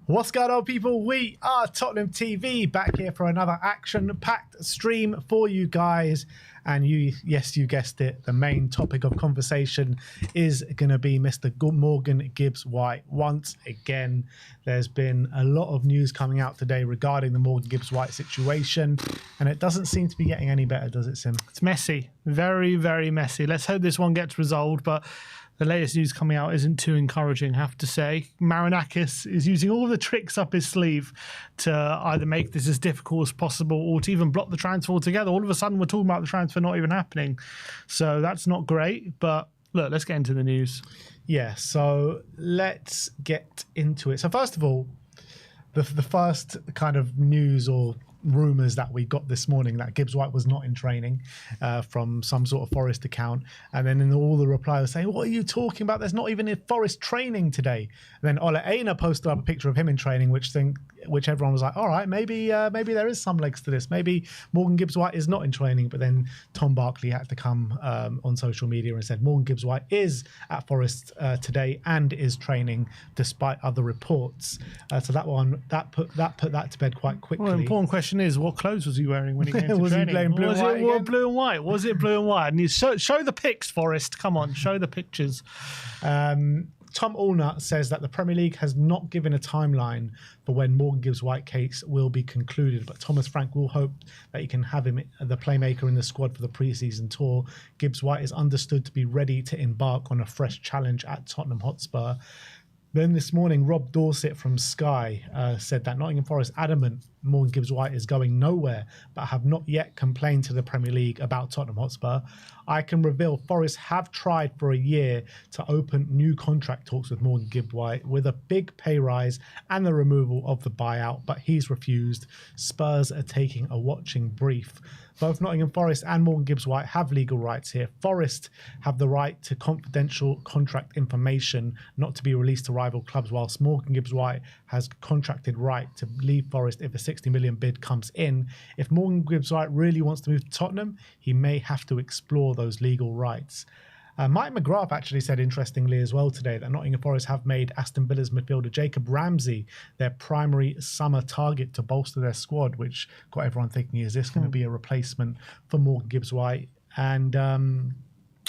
What's going on, people? We are Tottenham TV, back here for another action-packed stream for you guys. And yes, you guessed it, the main topic of conversation is going to be Mr. Morgan Gibbs-White. Once again, there's been a lot of news coming out today regarding the Morgan Gibbs-White situation, and it doesn't seem to be getting any better, does it, Sim? It's messy. Very, very messy. Let's hope this one gets resolved, but the latest news coming out isn't too encouraging, I have to say. Marinakis is using all the tricks up his sleeve to either make this as difficult as possible or to even block the transfer altogether. All of a sudden, we're talking about the transfer not even happening. So that's not great. But look, let's get into the news. Yeah, so let's get into it. So first of all, the first kind of news or rumours that we got this morning that Gibbs-White was not in training from some sort of Forest account, and then in all the reply was saying, what are you talking about? There's not even a Forest training today. And then Ole Einar posted up a picture of him in training, which everyone was like, all right, maybe there is some legs to this. Maybe Morgan Gibbs-White is not in training. But then Tom Barkley had to come on social media and said Morgan Gibbs-White is at Forest today and is training despite other reports. So that put that to bed quite quickly. Well, the important question is, what clothes was he wearing when he came to was training? He playing blue and white again? Blue and white? Was it blue and white? And you show the pics, Forest. Come on, show the pictures. Tom Allnut says that the Premier League has not given a timeline for when Morgan Gibbs-White case will be concluded, but Thomas Frank will hope that he can have him, the playmaker, in the squad for the pre-season tour. Gibbs-White is understood to be ready to embark on a fresh challenge at Tottenham Hotspur. Then this morning, Rob Dorset from Sky said that Nottingham Forest adamant Morgan Gibbs-White is going nowhere, but have not yet complained to the Premier League about Tottenham Hotspur. I can reveal Forest have tried for a year to open new contract talks with Morgan Gibbs-White with a big pay rise and the removal of the buyout, but he's refused. Spurs are taking a watching brief. Both Nottingham Forest and Morgan Gibbs-White have legal rights here. Forest have the right to confidential contract information not to be released to rival clubs, whilst Morgan Gibbs-White has contracted right to leave Forest if a 60 million bid comes in. If Morgan Gibbs-White really wants to move to Tottenham, he may have to explore those legal rights. Mike McGrath actually said, interestingly as well today, that Nottingham Forest have made Aston Villa's midfielder Jacob Ramsey their primary summer target to bolster their squad, which got everyone thinking, is this going to be a replacement for Morgan Gibbs-White? And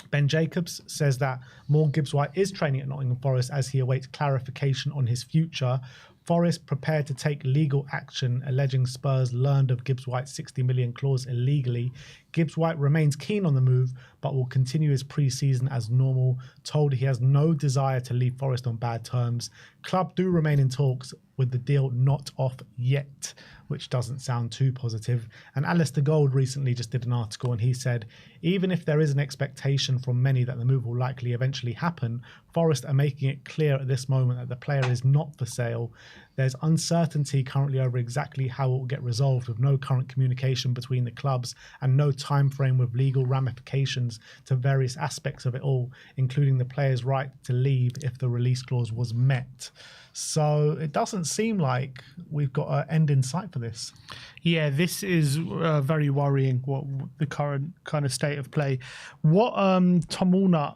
Ben Jacobs says that Morgan Gibbs-White is training at Nottingham Forest as he awaits clarification on his future. Forest prepared to take legal action, alleging Spurs learned of Gibbs-White's 60 million clause illegally. Gibbs-White remains keen on the move, but will continue his pre-season as normal, told he has no desire to leave Forest on bad terms. Club do remain in talks, with the deal not off yet, which doesn't sound too positive. And Alistair Gold recently just did an article, and he said, even if there is an expectation from many that the move will likely eventually happen, Forest are making it clear at this moment that the player is not for sale. There's uncertainty currently over exactly how it will get resolved, with no current communication between the clubs and no time frame with legal ramifications to various aspects of it all, including the player's right to leave if the release clause was met. So it doesn't seem like we've got an end in sight for this. Yeah, this is very worrying, what the current kind of state of play. What Tom Allnut,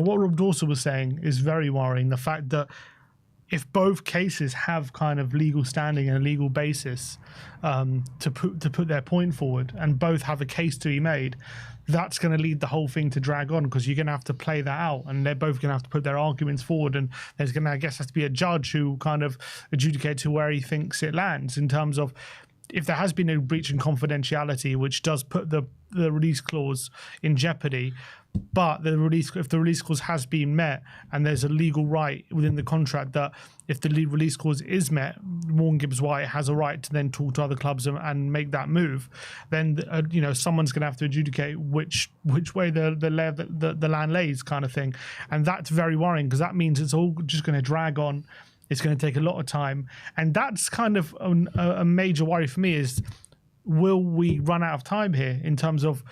what Rob Dawson was saying is very worrying. The fact that if both cases have kind of legal standing and a legal basis to put their point forward, and both have a case to be made, that's going to lead the whole thing to drag on, because you're going to have to play that out, and they're both going to have to put their arguments forward, and there's going to, I guess, have to be a judge who kind of adjudicates to where he thinks it lands in terms of if there has been a breach in confidentiality, which does put the release clause in jeopardy. But if the release clause has been met, and there's a legal right within the contract that if the release clause is met, Morgan Gibbs-White has a right to then talk to other clubs and make that move, then someone's going to have to adjudicate which way the land lays, kind of thing. And that's very worrying, because that means it's all just going to drag on. It's going to take a lot of time, and that's kind of a major worry for me, is will we run out of time here in terms of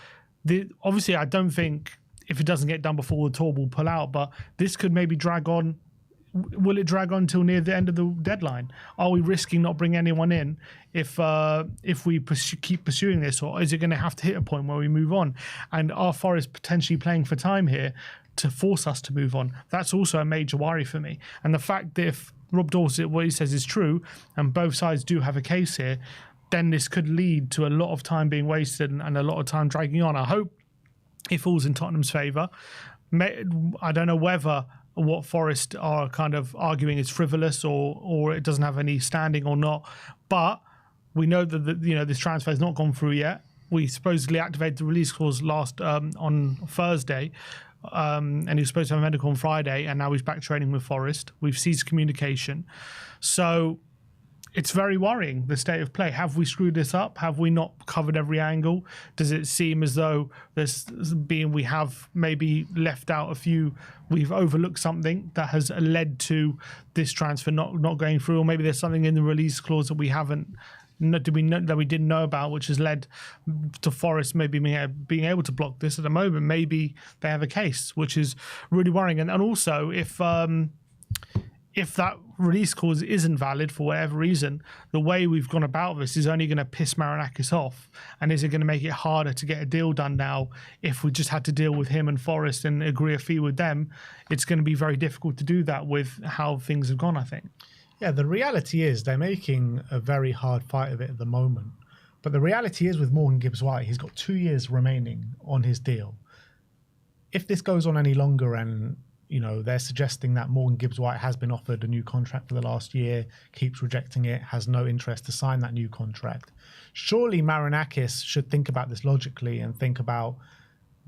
obviously I don't think if it doesn't get done before the tour we'll pull out, but this could maybe drag on. Will it drag on until near the end of the deadline? Are we risking not bringing anyone in if we keep pursuing this, or is it going to have to hit a point where we move on? And are Forest potentially playing for time here to force us to move on? That's also a major worry for me. And the fact that if Rob Dorset, what he says is true, and both sides do have a case here, then this could lead to a lot of time being wasted and a lot of time dragging on. I hope it falls in Tottenham's favour. I don't know whether what Forest are kind of arguing is frivolous or it doesn't have any standing or not, but we know that this transfer has not gone through yet. We supposedly activated the release clause last on Thursday, and he was supposed to have a medical on Friday, and now he's back training with Forest. We've ceased communication, so it's very worrying, the state of play. Have we screwed this up? Have we not covered every angle? Does it seem as though we have maybe left out a few, we've overlooked something that has led to this transfer not going through, or maybe there's something in the release clause that we didn't know about, which has led to Forest maybe being able to block this at the moment. Maybe they have a case, which is really worrying. And also, if that release clause isn't valid for whatever reason, the way we've gone about this is only going to piss Marinakis off. And is it going to make it harder to get a deal done now if we just had to deal with him and Forest and agree a fee with them? It's going to be very difficult to do that with how things have gone, I think. Yeah, the reality is they're making a very hard fight of it at the moment. But the reality is with Morgan Gibbs-White, he's got 2 years remaining on his deal. If this goes on any longer and they're suggesting that Morgan Gibbs-White has been offered a new contract for the last year, keeps rejecting it, has no interest to sign that new contract. Surely Marinakis should think about this logically and think about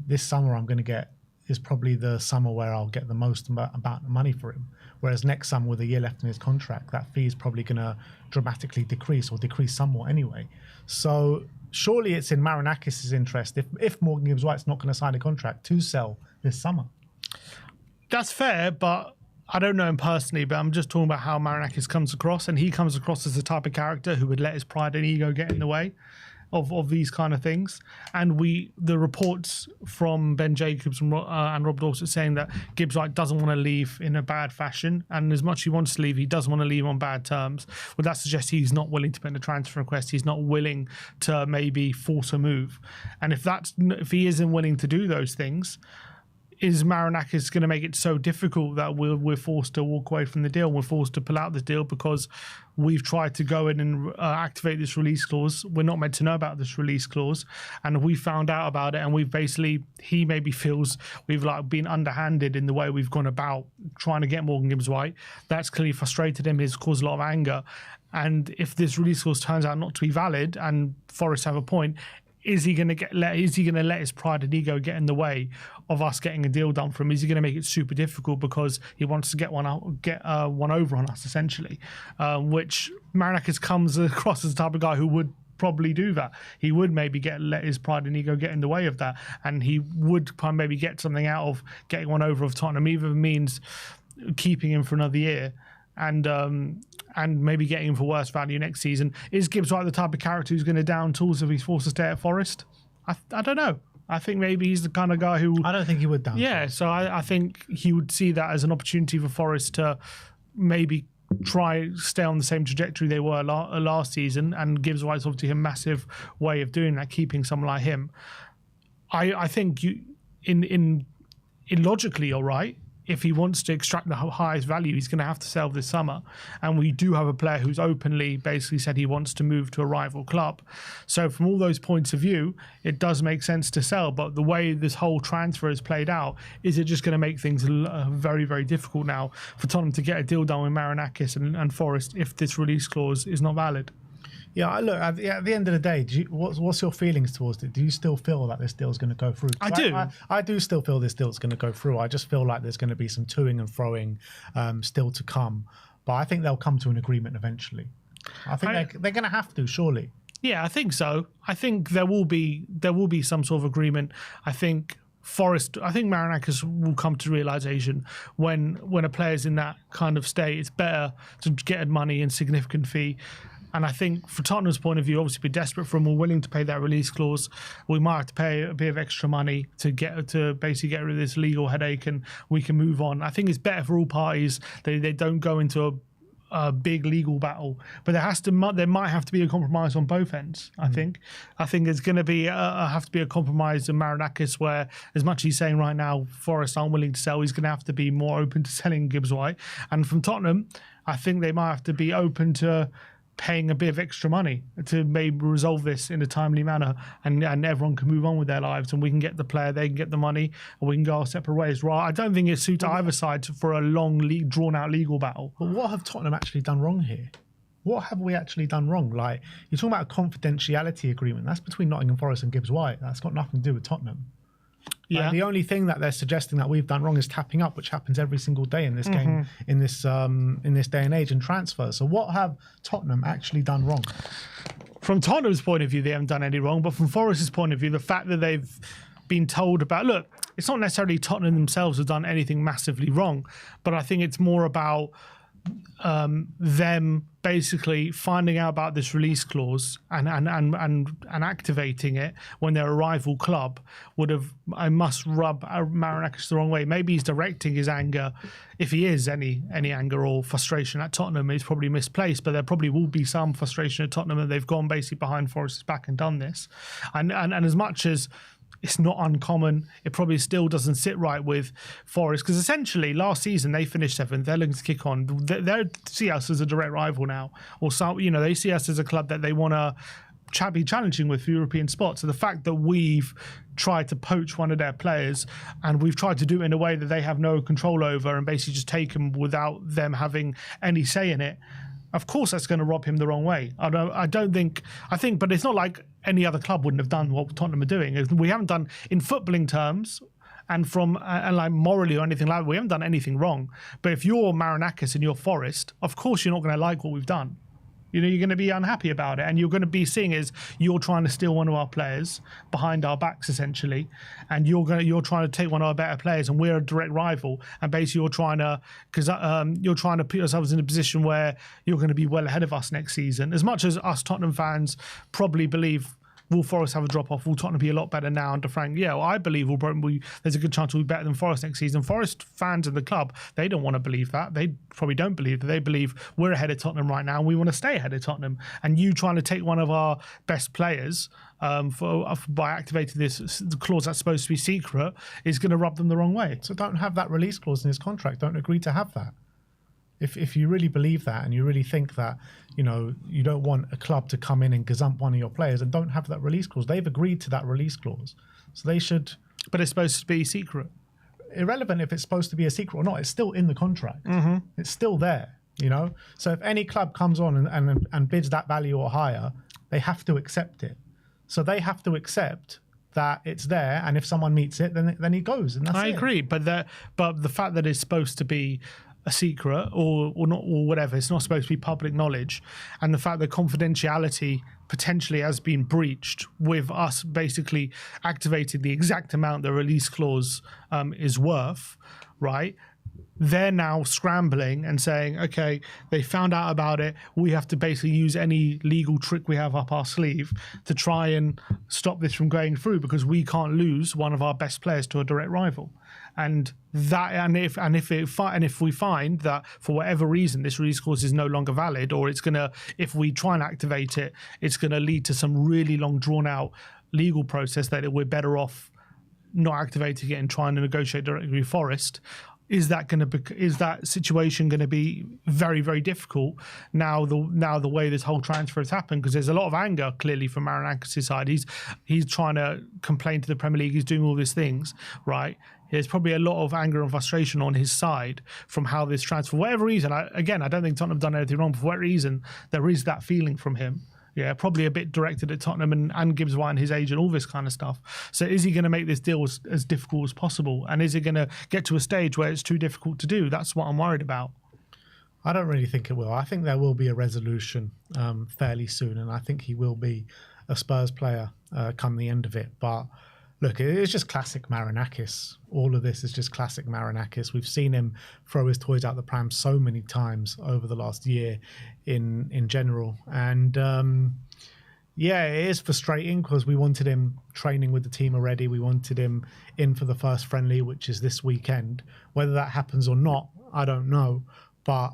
this summer I'm going to get is probably the summer where I'll get the most amount of money for him. Whereas next summer with a year left in his contract, that fee is probably going to dramatically decrease or decrease somewhat anyway. So surely it's in Marinakis' interest if Morgan Gibbs-White's not going to sign a contract to sell this summer. That's fair, but I don't know him personally, but I'm just talking about how Marinakis comes across, and he comes across as the type of character who would let his pride and ego get in the way of these kind of things. And the reports from Ben Jacobs and Rob Dorset saying that Gibbs-White doesn't want to leave in a bad fashion, and as much as he wants to leave, he doesn't want to leave on bad terms. Well, that suggests he's not willing to put in a transfer request. He's not willing to maybe force a move. And if he isn't willing to do those things, is Marinakis going to make it so difficult that we're forced to walk away from the deal? We're forced to pull out the deal because we've tried to go in and activate this release clause. We're not meant to know about this release clause, and we found out about it, and he maybe feels we've been underhanded in the way we've gone about trying to get Morgan Gibbs-White. That's clearly frustrated him. It's caused a lot of anger. And if this release clause turns out not to be valid, and Forest have a point, is he going to let his pride and ego get in the way of us getting a deal done for him? Is he going to make it super difficult because he wants to get one over on us, essentially? Which Marinakis comes across as the type of guy who would probably do that. He would maybe let his pride and ego get in the way of that, and he would maybe get something out of getting one over of Tottenham, either means keeping him for another year and maybe getting him for worse value next season. Is Gibbs-White the type of character who's going to down tools if he's forced to stay at Forest? I don't know. I think maybe he's the kind of guy who... I don't think he would down tools. So I think he would see that as an opportunity for Forest to maybe stay on the same trajectory they were last season, and Gibbs-White's obviously a massive way of doing that, keeping someone like him. I think in logically, you're right. If he wants to extract the highest value, he's going to have to sell this summer. And we do have a player who's openly basically said he wants to move to a rival club. So from all those points of view, it does make sense to sell. But the way this whole transfer is played out, is it just going to make things very, very difficult now for Tottenham to get a deal done with Marinakis and Forest if this release clause is not valid? Yeah, look, at the end of the day, what's your feelings towards it? Do you still feel that this deal is going to go through? I do. I do still feel this deal is going to go through. I just feel like there's going to be some toing and froing still to come. But I think they'll come to an agreement eventually. I think they're going to have to, surely. Yeah, I think so. I think there will be some sort of agreement. I think Marinakis will come to realization when a player's in that kind of state, it's better to get money and significant fee. And I think from Tottenham's point of view, obviously we're desperate for him. We're willing to pay that release clause. We might have to pay a bit of extra money to basically get rid of this legal headache, and we can move on. I think it's better for all parties. They don't go into a big legal battle, but there might have to be a compromise on both ends. I think it's going to be have to be a compromise in Marinakis, where as much as he's saying right now Forest aren't willing to sell, he's going to have to be more open to selling Gibbs-White. And from Tottenham, I think they might have to be open to paying a bit of extra money to maybe resolve this in a timely manner, and everyone can move on with their lives, and we can get the player, they can get the money, and we can go our separate ways. Right? I don't think it suits either side for a long, drawn-out legal battle. But what have Tottenham actually done wrong here? What have we actually done wrong? Like, you're talking about a confidentiality agreement. That's between Nottingham Forest and Gibbs-White. That's got nothing to do with Tottenham. Yeah. The only thing that they're suggesting that we've done wrong is tapping up, which happens every single day in this game, in this day and age in transfers. So what have Tottenham actually done wrong? From Tottenham's point of view, they haven't done any wrong. But from Forest's point of view, the fact that they've been told about, look, it's not necessarily Tottenham themselves have done anything massively wrong, but I think it's more about them basically finding out about this release clause and activating it when they're a rival club I must rub Marinakis the wrong way. Maybe he's directing his anger, if he is any anger or frustration at Tottenham, is probably misplaced, but there probably will be some frustration at Tottenham, and they've gone basically behind Forest's back and done this. And as much as it's not uncommon, it probably still doesn't sit right with Forest, because essentially last season they finished 7th. They're looking to kick on. They see us as a direct rival now, or so, they see us as a club that they want to be challenging with for European spots. So the fact that we've tried to poach one of their players, and we've tried to do it in a way that they have no control over, and basically just take him without them having any say in it, of course that's going to rob him the wrong way. I think, but it's not like any other club wouldn't have done what Tottenham are doing. We haven't done, in footballing terms, and like morally or anything like that, we haven't done anything wrong. But if you're Marinakis and you're Forest, of course you're not going to like what we've done. You're going to be unhappy about it, and you're going to be seeing as you're trying to steal one of our players behind our backs, essentially, and you're trying to take one of our better players, and we're a direct rival, and basically you're trying to put yourselves in a position where you're going to be well ahead of us next season. As much as us Tottenham fans probably believe, will Forest have a drop-off? Will Tottenham be a lot better now under Frank? Yeah, well, I believe there's a good chance we'll be better than Forest next season. Forest fans in the club, they don't want to believe that. They probably don't believe that. They believe we're ahead of Tottenham right now, and we want to stay ahead of Tottenham. And you trying to take one of our best players by activating this clause that's supposed to be secret is going to rub them the wrong way. So don't have that release clause in his contract. Don't agree to have that. If you really believe that, and you really think that, you don't want a club to come in and gazump one of your players, and don't have that release clause. They've agreed to that release clause. So they should... But it's supposed to be secret. Irrelevant if it's supposed to be a secret or not. It's still in the contract. It's still there, So if any club comes on and bids that value or higher, they have to accept it. So they have to accept that it's there, and if someone meets it, then he goes, and that's it. I agree, but the fact that it's supposed to be a secret or not, or whatever, it's not supposed to be public knowledge, and the fact that confidentiality potentially has been breached with us basically activating the exact amount the release clause is worth, right? They're now scrambling and saying, okay, they found out about it, we have to basically use any legal trick we have up our sleeve to try and stop this from going through, because we can't lose one of our best players to a direct rival. And if we find that for whatever reason this release clause is no longer valid, or if we try and activate it, it's gonna lead to some really long drawn out legal process that we're better off not activating it and trying to negotiate directly with Forest. Is that situation going to be very, very difficult now the way this whole transfer has happened? Because there's a lot of anger clearly from Marinakis' side. He's trying to complain to the Premier League. He's doing all these things, right? There's probably a lot of anger and frustration on his side from how this transfer, for whatever reason. I don't think Tottenham have done anything wrong. For whatever reason, there is that feeling from him. Yeah, probably a bit directed at Tottenham and Gibbs-White and his agent, all this kind of stuff. So is he going to make this deal as difficult as possible? And is it going to get to a stage where it's too difficult to do? That's what I'm worried about. I don't really think it will. I think there will be a resolution fairly soon, and I think he will be a Spurs player come the end of it. But look, it's just classic Marinakis. All of this is just classic Marinakis. We've seen him throw his toys out the pram so many times over the last year in general. And yeah, it is frustrating because we wanted him training with the team already. We wanted him in for the first friendly, which is this weekend. Whether that happens or not, I don't know. But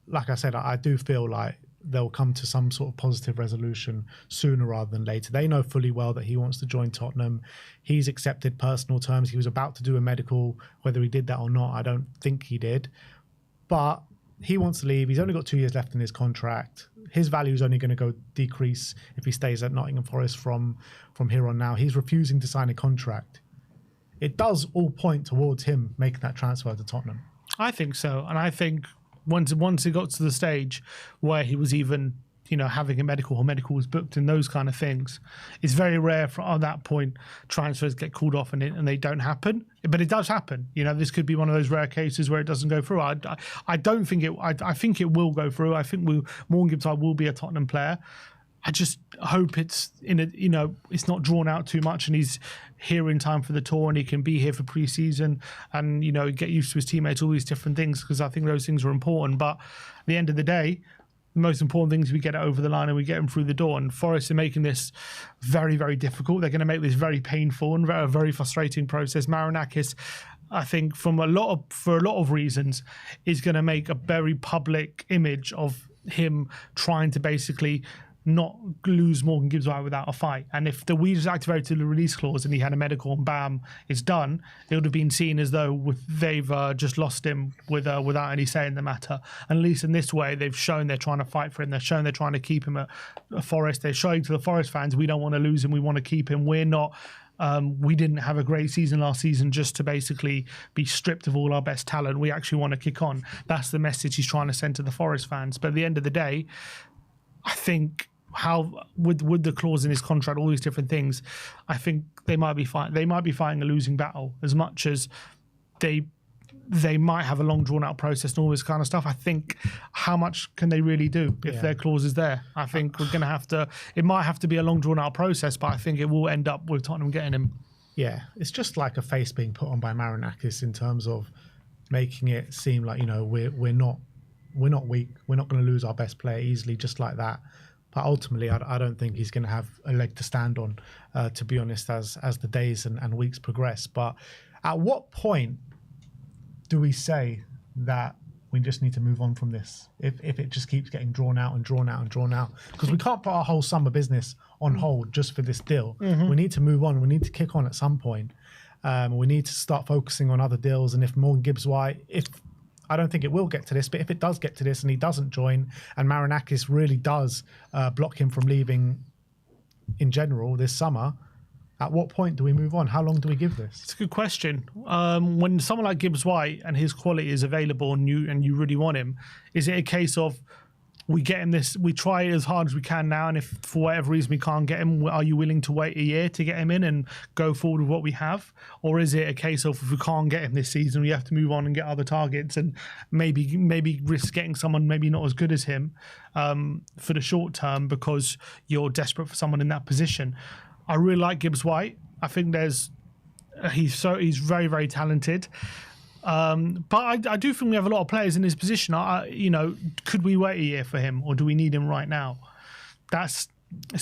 like I said, I do feel like they'll come to some sort of positive resolution sooner rather than later. They know fully well that he wants to join Tottenham. He's accepted personal terms. He was about to do a medical. Whether he did that or not, I don't think he did. But he wants to leave. He's only got 2 years left in his contract. His value is only going to go decrease if he stays at Nottingham Forest from here on now. He's refusing to sign a contract. It does all point towards him making that transfer to Tottenham. I think so. And I think once it got to the stage where he was even, having a medical or medical was booked and those kind of things, it's very rare for at that point transfers get called off and they don't happen. But it does happen. This could be one of those rare cases where it doesn't go through. I don't think it. I think it will go through. I think Morgan Gibbs-White will be a Tottenham player. I just hope it's it's not drawn out too much and he's here in time for the tour and he can be here for pre-season and, get used to his teammates, all these different things, because I think those things are important. But at the end of the day, the most important thing is we get it over the line and we get him through the door. And Forest are making this very, very difficult. They're going to make this very painful and a very frustrating process. Marinakis, I think, for a lot of reasons, is going to make a very public image of him trying to basically not lose Morgan Gibbs-White without a fight. And if we just activated the release clause and he had a medical and bam, it's done, it would have been seen as though they've just lost him without any say in the matter. And at least in this way, they've shown they're trying to fight for him. They've shown they're trying to keep him at Forest. They're showing to the Forest fans, we don't want to lose him, we want to keep him. We're not... we didn't have a great season last season just to basically be stripped of all our best talent. We actually want to kick on. That's the message he's trying to send to the Forest fans. But at the end of the day, I think... with the clause in his contract, all these different things, I think they might be fighting a losing battle as much as they might have a long drawn out process and all this kind of stuff. I think how much can they really do if their clause is there? I think we're going to have to. It might have to be a long drawn out process, but I think it will end up with Tottenham getting him. Yeah, it's just like a face being put on by Marinakis in terms of making it seem like we're not weak. We're not going to lose our best player easily, just like that. But ultimately, I don't think he's going to have a leg to stand on, to be honest, as the days and weeks progress. But at what point do we say that we just need to move on from this if it just keeps getting drawn out and drawn out and drawn out? Because we can't put our whole summer business on hold just for this deal. Mm-hmm. We need to move on. We need to kick on at some point. We need to start focusing on other deals. And if Morgan Gibbs-White, I don't think it will get to this, but if it does get to this and he doesn't join and Marinakis really does block him from leaving in general this summer, at what point do we move on? How long do we give this? It's a good question. When someone like Gibbs-White and his quality is available and you really want him, is it a case of we get him this, we try it as hard as we can now, and if for whatever reason we can't get him, are you willing to wait a year to get him in and go forward with what we have? Or is it a case of if we can't get him this season, we have to move on and get other targets and maybe risk getting someone maybe not as good as him for the short term because you're desperate for someone in that position? I really like Gibbs-White. I think he's very, very talented. But I do think we have a lot of players in his position. Could we wait a year for him, or do we need him right now? It's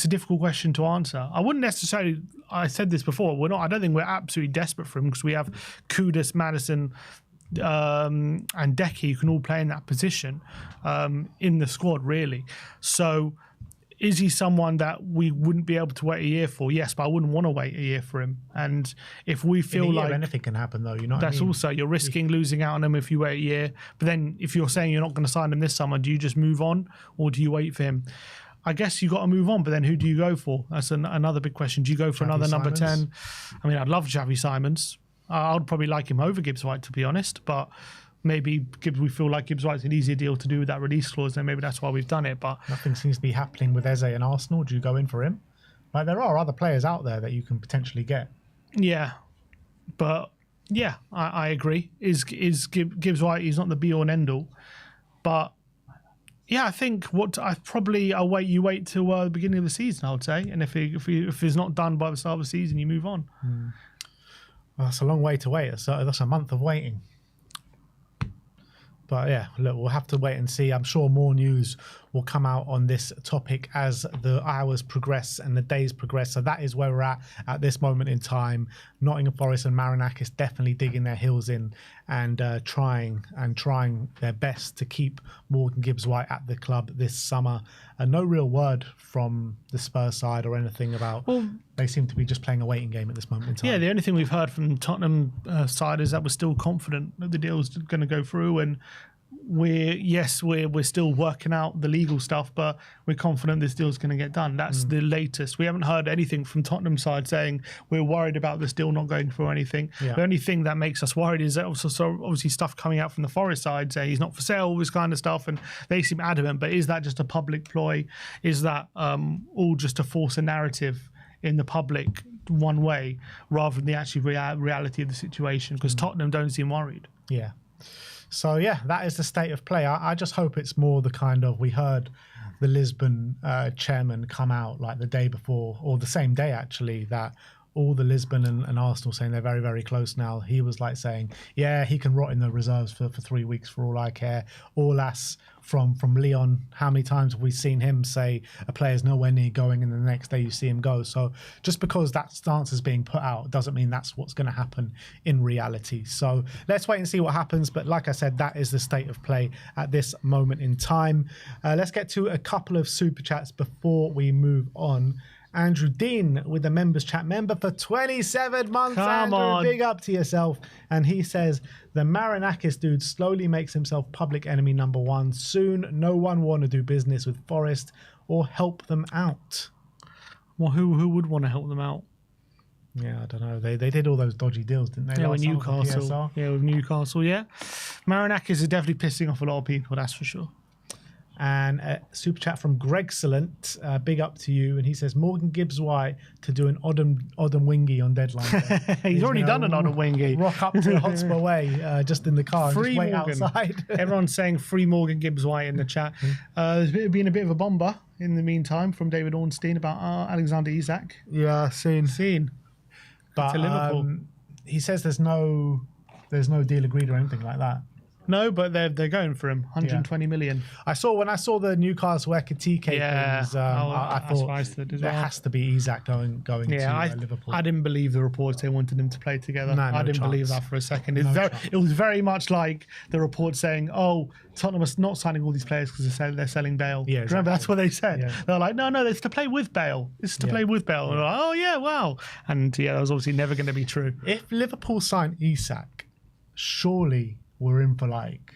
a difficult question to answer. I wouldn't necessarily. I said this before. I don't think we're absolutely desperate for him because we have Kudus, Maddison, and Decky who can all play in that position in the squad, really. So. Is he someone that we wouldn't be able to wait a year for? Yes, but I wouldn't want to wait a year for him. And if we feel like anything can happen, though, that's also you're risking losing out on him if you wait a year. But then, if you're saying you're not going to sign him this summer, do you just move on or do you wait for him? I guess you got to move on. But then, who do you go for? That's another big question. Do you go for another number 10? I mean, I'd love Xavi Simons. I'd probably like him over Gibbs-White, to be honest, but. Maybe we feel like Gibbs-White's an easier deal to do with that release clause, and maybe that's why we've done it. But nothing seems to be happening with Eze and Arsenal. Do you go in for him? Like there are other players out there that you can potentially get. Yeah, but yeah, I agree. Is Gibbs-White? He's not the be all and end all, but yeah, I think you wait till the beginning of the season, I would say, and if it's not done by the start of the season, you move on. Well, that's a long way to wait. That's a month of waiting. But yeah, look, we'll have to wait and see. I'm sure more news will come out on this topic as the hours progress and the days progress. So that is where we're at this moment in time. Nottingham Forest and Marinakis definitely digging their heels in and trying their best to keep Morgan Gibbs-White at the club this summer. No real word from the Spurs side or anything about. Well, they seem to be just playing a waiting game at this moment in time. Yeah, the only thing we've heard from Tottenham side is that we're still confident that the deal's going to go through, and we're still working out the legal stuff, but we're confident this deal's going to get done. That's the latest. We haven't heard anything from Tottenham side saying we're worried about this deal not going through or anything. Yeah. The only thing that makes us worried is that obviously stuff coming out from the Forest side saying he's not for sale, all this kind of stuff, and they seem adamant. But is that just a public ploy? Is that all just to force a narrative in the public one way rather than the actual reality of the situation? Because Tottenham don't seem worried. Yeah. So, yeah, that is the state of play. I just hope it's more the kind of, we heard the Lisbon chairman come out like the day before, or the same day actually, that all the Lisbon and Arsenal saying they're very, very close now. He was like saying, yeah, he can rot in the reserves for 3 weeks for all I care. Orlas from Lyon, how many times have we seen him say a player's nowhere near going and the next day you see him go? So just because that stance is being put out doesn't mean that's what's going to happen in reality. So let's wait and see what happens. But like I said, that is the state of play at this moment in time. Let's get to a couple of super chats before we move on. Andrew Dean with the members chat member for 27 months. Come Andrew, on. big up to yourself. And he says, the Marinakis dude slowly makes himself public enemy number one. Soon, no one will want to do business with Forest or help them out. Well, who would want to help them out? Yeah, I don't know. They did all those dodgy deals, didn't they? Yeah, with Newcastle. Yeah, with Newcastle, yeah. Marinakis is definitely pissing off a lot of people, that's for sure. And a super chat from Gregcellent, big up to you. And he says, Morgan Gibbs-White to do an Odom Wingy on deadline day. He's already done an Odom Wingy. Rock up to Hotspur Way, just in the car. Free and just wait Morgan. outside. Everyone's saying free Morgan Gibbs-White in the chat. There's been a bit of a bomber in the meantime from David Ornstein about Alexander Isak. Yeah, seen. But to Liverpool. He says there's no deal agreed or anything like that. No, but they're going for him, 120 million. When I saw the Newcastle Ekitike things, I thought there has to be Isak going to Liverpool. I didn't believe the reports they wanted him to play together. No I didn't believe that for a second. It was very much like the report saying, "Oh, Tottenham are not signing all these players because they're selling Bale." Yeah, exactly. Remember that's what they said. Yeah. They're like, "No, it's to play with Bale. It's to play with Bale." And they're like, "Oh yeah, wow." And yeah, that was obviously never going to be true. If Liverpool sign Isak, surely we're in for like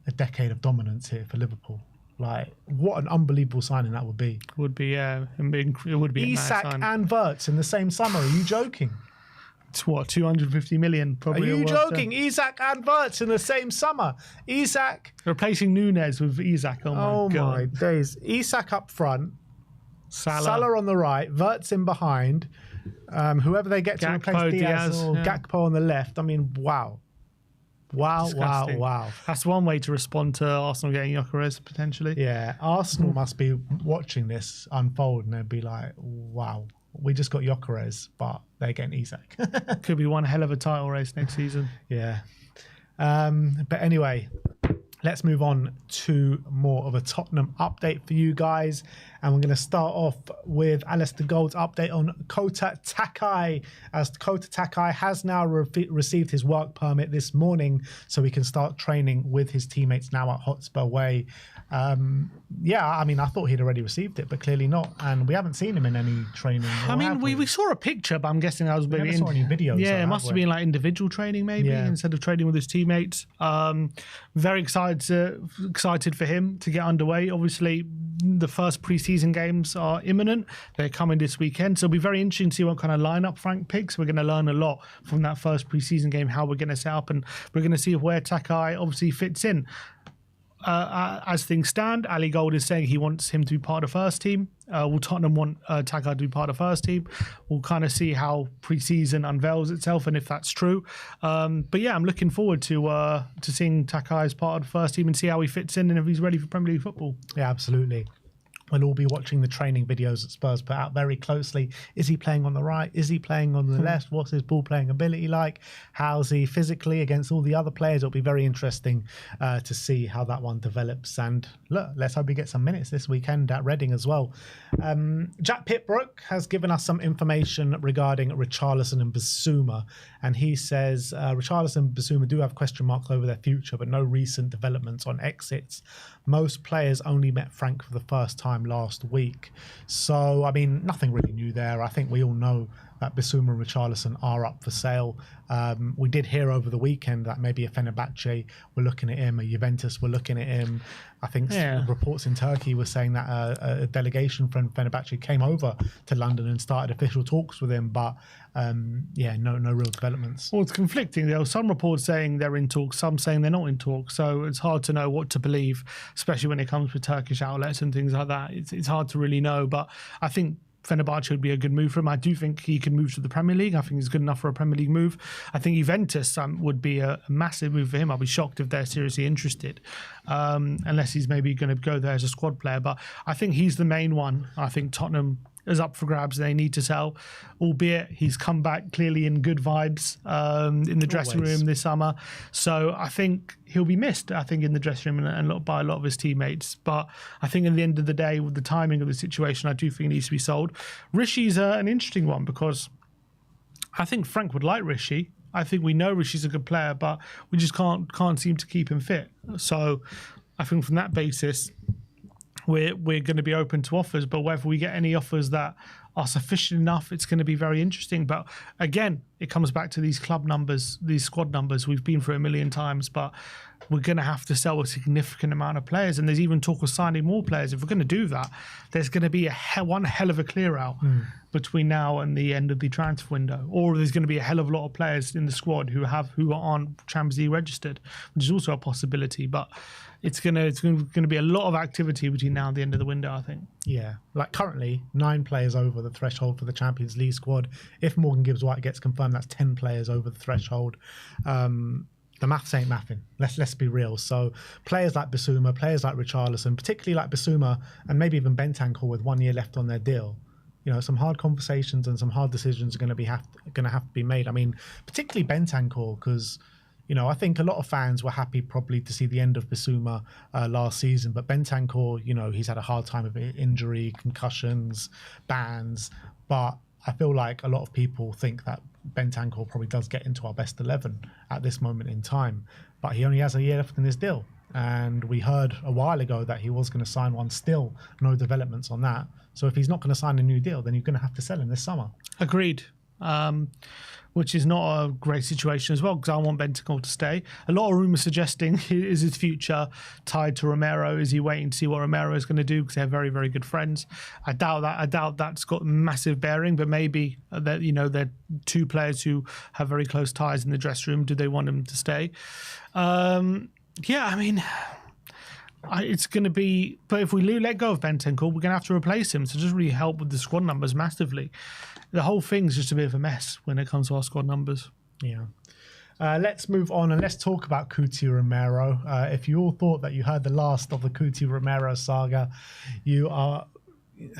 a decade of dominance here for Liverpool. Like, what an unbelievable signing that would be. Would be, yeah. It would be Isak and Wirtz in the same summer. Are you joking? It's what, 250 million? Probably. Are you joking? Isak and Wirtz in the same summer. Isak replacing Nunez with Isak. Oh my days. Isak up front. Salah on the right. Wirtz in behind. Whoever they get to replace Diaz or Gakpo on the left. I mean, wow. Wow. That's one way to respond to Arsenal getting Gyökeres potentially. Yeah, Arsenal must be watching this unfold and they'd be like, wow, we just got Gyökeres, but they're getting Isak. Could be one hell of a title race next season. Yeah. But anyway, let's move on to more of a Tottenham update for you guys. And we're going to start off with Alistair Gold's update on Kota Takai, as Kota Takai has now received his work permit this morning, so he can start training with his teammates now at Hotspur Way. I thought he'd already received it, but clearly not. And we haven't seen him in any training. We saw a picture, but I'm guessing that was maybe... We never saw any videos. Yeah, it must have been like individual training maybe, instead of training with his teammates. Very excited for him to get underway. Obviously, the first pre-season games are imminent. They're coming this weekend, so it'll be very interesting to see what kind of lineup Frank picks. We're going to learn a lot from that first pre-season game, how we're going to set up, and we're going to see where Takai obviously fits in. As things stand, Ali Gold is saying he wants him to be part of the first team. Will Tottenham want Takai to be part of the first team? We'll kind of see how pre-season unveils itself and if that's true. But yeah, I'm looking forward to seeing Takai as part of the first team and see how he fits in and if he's ready for Premier League football. Yeah, absolutely. We'll all be watching the training videos that Spurs put out very closely. Is he playing on the right? Is he playing on the left? What's his ball playing ability like? How's he physically against all the other players? It'll be very interesting to see how that one develops. And look, let's hope he gets some minutes this weekend at Reading as well. Jack Pitbrook has given us some information regarding Richarlison and Bissouma. And he says Richarlison and Bissouma do have question marks over their future, but no recent developments on exits. Most players only met Frank for the first time last week. So, I mean, nothing really new there. I think we all know that Bissouma and Richarlison are up for sale. We did hear over the weekend that maybe a Fenerbahce were looking at him, a Juventus were looking at him. I think reports in Turkey were saying that a delegation from Fenerbahce came over to London and started official talks with him, but no real developments. Well, it's conflicting. There were some reports saying they're in talks, some saying they're not in talks, so it's hard to know what to believe, especially when it comes with Turkish outlets and things like that. It's hard to really know, but I think Fenerbahce would be a good move for him. I do think he can move to the Premier League. I think he's good enough for a Premier League move. I think Juventus would be a massive move for him. I'll be shocked if they're seriously interested, unless he's maybe going to go there as a squad player. But I think he's the main one. I think Tottenham is up for grabs. They need to sell, albeit he's come back clearly in good vibes in the dressing room this summer. So I think he'll be missed, I think, in the dressing room and by a lot of his teammates. But I think at the end of the day, with the timing of the situation, I do think he needs to be sold. Rishi's an interesting one because I think Frank would like Rishi. I think we know Rishi's a good player, but we just can't seem to keep him fit. So I think from that basis, we're going to be open to offers, but whether we get any offers that are sufficient enough, it's going to be very interesting. But again, it comes back to these club numbers, these squad numbers. We've been through a million times, but we're going to have to sell a significant amount of players. And there's even talk of signing more players. If we're going to do that, there's going to be one hell of a clear out between now and the end of the transfer window. Or there's going to be a hell of a lot of players in the squad who aren't Champions League registered, which is also a possibility. But it's going to be a lot of activity between now and the end of the window, I think. Yeah, like currently 9 players over the threshold for the Champions League squad. If Morgan Gibbs-White gets confirmed, that's 10 players over the threshold. The maths ain't mathing. Let's be real. So players like Bissouma, players like Richarlison, particularly like Bissouma, and maybe even Bentancur with 1 year left on their deal. You know, some hard conversations and some hard decisions are going to have to be made. I mean, particularly Bentancur, because I think a lot of fans were happy probably to see the end of Bissouma last season, but Bentancur, he's had a hard time of injury, concussions, bans, but I feel like a lot of people think that Bentancur probably does get into our best 11 at this moment in time, but he only has a year left in his deal. And we heard a while ago that he was going to sign one, still no developments on that. So if he's not going to sign a new deal, then you're going to have to sell him this summer. Agreed. Which is not a great situation as well, because I want Bentancur to stay. A lot of rumours suggesting is his future tied to Romero. Is he waiting to see what Romero is going to do, because they're very, very good friends? I doubt that. I doubt that's got massive bearing, but maybe that they're two players who have very close ties in the dressing room. Do they want him to stay? It's going to be, but if we let go of Bentancur, we're going to have to replace him. So it doesn't really help with the squad numbers massively. The whole thing's just a bit of a mess when it comes to our squad numbers. Yeah. Let's move on and let's talk about Cuti Romero. If you all thought that you heard the last of the Cuti Romero saga, you are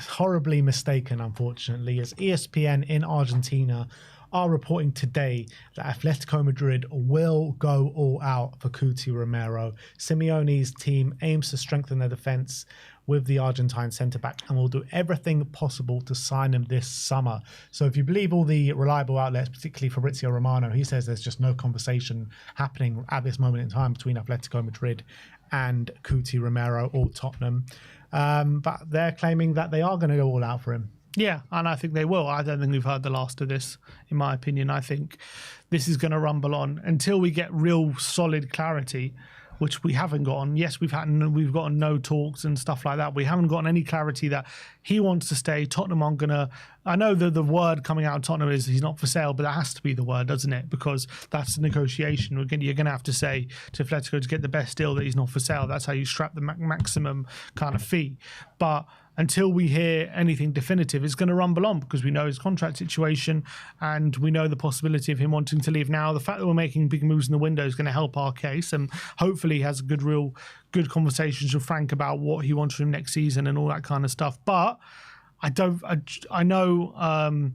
horribly mistaken, unfortunately, as ESPN in Argentina are reporting today that Atletico Madrid will go all out for Cuti Romero. Simeone's team aims to strengthen their defence with the Argentine centre-back and will do everything possible to sign him this summer. So if you believe all the reliable outlets, particularly Fabrizio Romano, he says there's just no conversation happening at this moment in time between Atletico Madrid and Cuti Romero or Tottenham. But they're claiming that they are going to go all out for him. Yeah, and I think they will. I don't think we've heard the last of this, in my opinion. I think this is going to rumble on until we get real solid clarity, which we haven't gotten. Yes, we've gotten no talks and stuff like that. We haven't gotten any clarity that he wants to stay. Tottenham aren't going to... I know that the word coming out of Tottenham is he's not for sale, but that has to be the word, doesn't it? Because that's the negotiation. You're going to have to say to Atletico to get the best deal that he's not for sale. That's how you strap the maximum kind of fee. But until we hear anything definitive, it's going to rumble on because we know his contract situation and we know the possibility of him wanting to leave. Now, the fact that we're making big moves in the window is going to help our case, and hopefully he has good conversations with Frank about what he wants from him next season and all that kind of stuff. But I know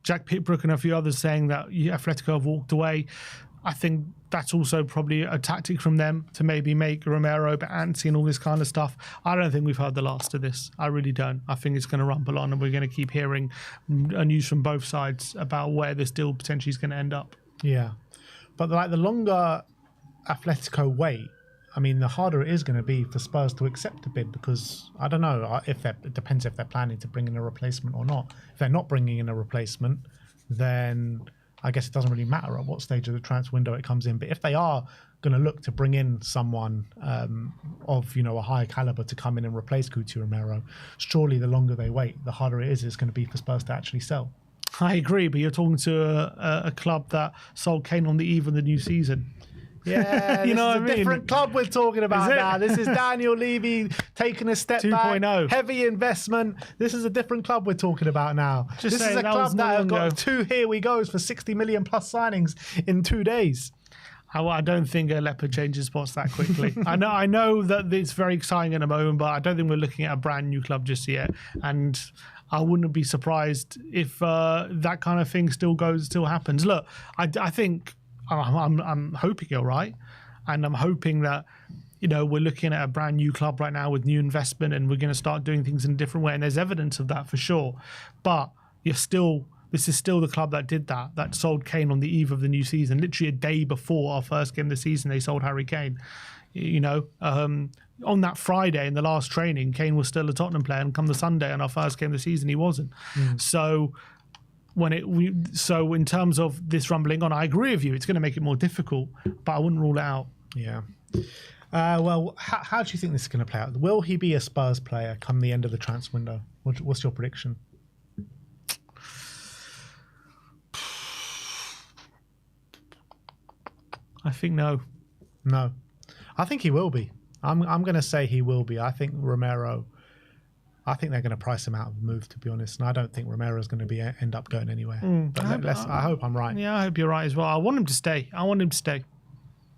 Jack Pittbrook and a few others saying that Atletico have walked away. I think that's also probably a tactic from them to maybe make Romero a bit antsy and all this kind of stuff. I don't think we've heard the last of this. I really don't. I think it's going to rumble on and we're going to keep hearing news from both sides about where this deal potentially is going to end up. Yeah. But like the longer Atletico wait, I mean, the harder it is going to be for Spurs to accept the bid because I don't know it depends if they're planning to bring in a replacement or not. If they're not bringing in a replacement, then I guess it doesn't really matter at what stage of the transfer window it comes in. But if they are going to look to bring in someone of a higher caliber to come in and replace Guti Romero, surely the longer they wait, the harder it is going to be for Spurs to actually sell. I agree, but you're talking to a club that sold Kane on the eve of the new season. Yeah, this is a different club we're talking about now. This is Daniel Levy taking a step 2.0. back, heavy investment. This is a different club we're talking about now. This is a club that have got 2 here we goes for 60 million plus signings in 2 days. I don't think a leopard changes spots that quickly. I know that it's very exciting at the moment, but I don't think we're looking at a brand new club just yet. And I wouldn't be surprised if that kind of thing still happens. Look, I think I'm hoping you're right, and I'm hoping that we're looking at a brand new club right now with new investment, and we're going to start doing things in a different way. And there's evidence of that for sure. But this is still the club that did that sold Kane on the eve of the new season, literally a day before our first game of the season. They sold Harry Kane. On that Friday in the last training, Kane was still a Tottenham player, and come the Sunday on our first game of the season, he wasn't. So in terms of this rumbling on, I agree with you. It's going to make it more difficult, but I wouldn't rule it out. Yeah. Well, how do you think this is going to play out? Will he be a Spurs player come the end of the transfer window? What's your prediction? I think no. No. I think he will be. I'm going to say he will be. I think Romero... I think they're going to price him out of the move, to be honest. And I don't think Romero's going to end up going anywhere. But I hope I'm right. Yeah, I hope you're right as well. I want him to stay.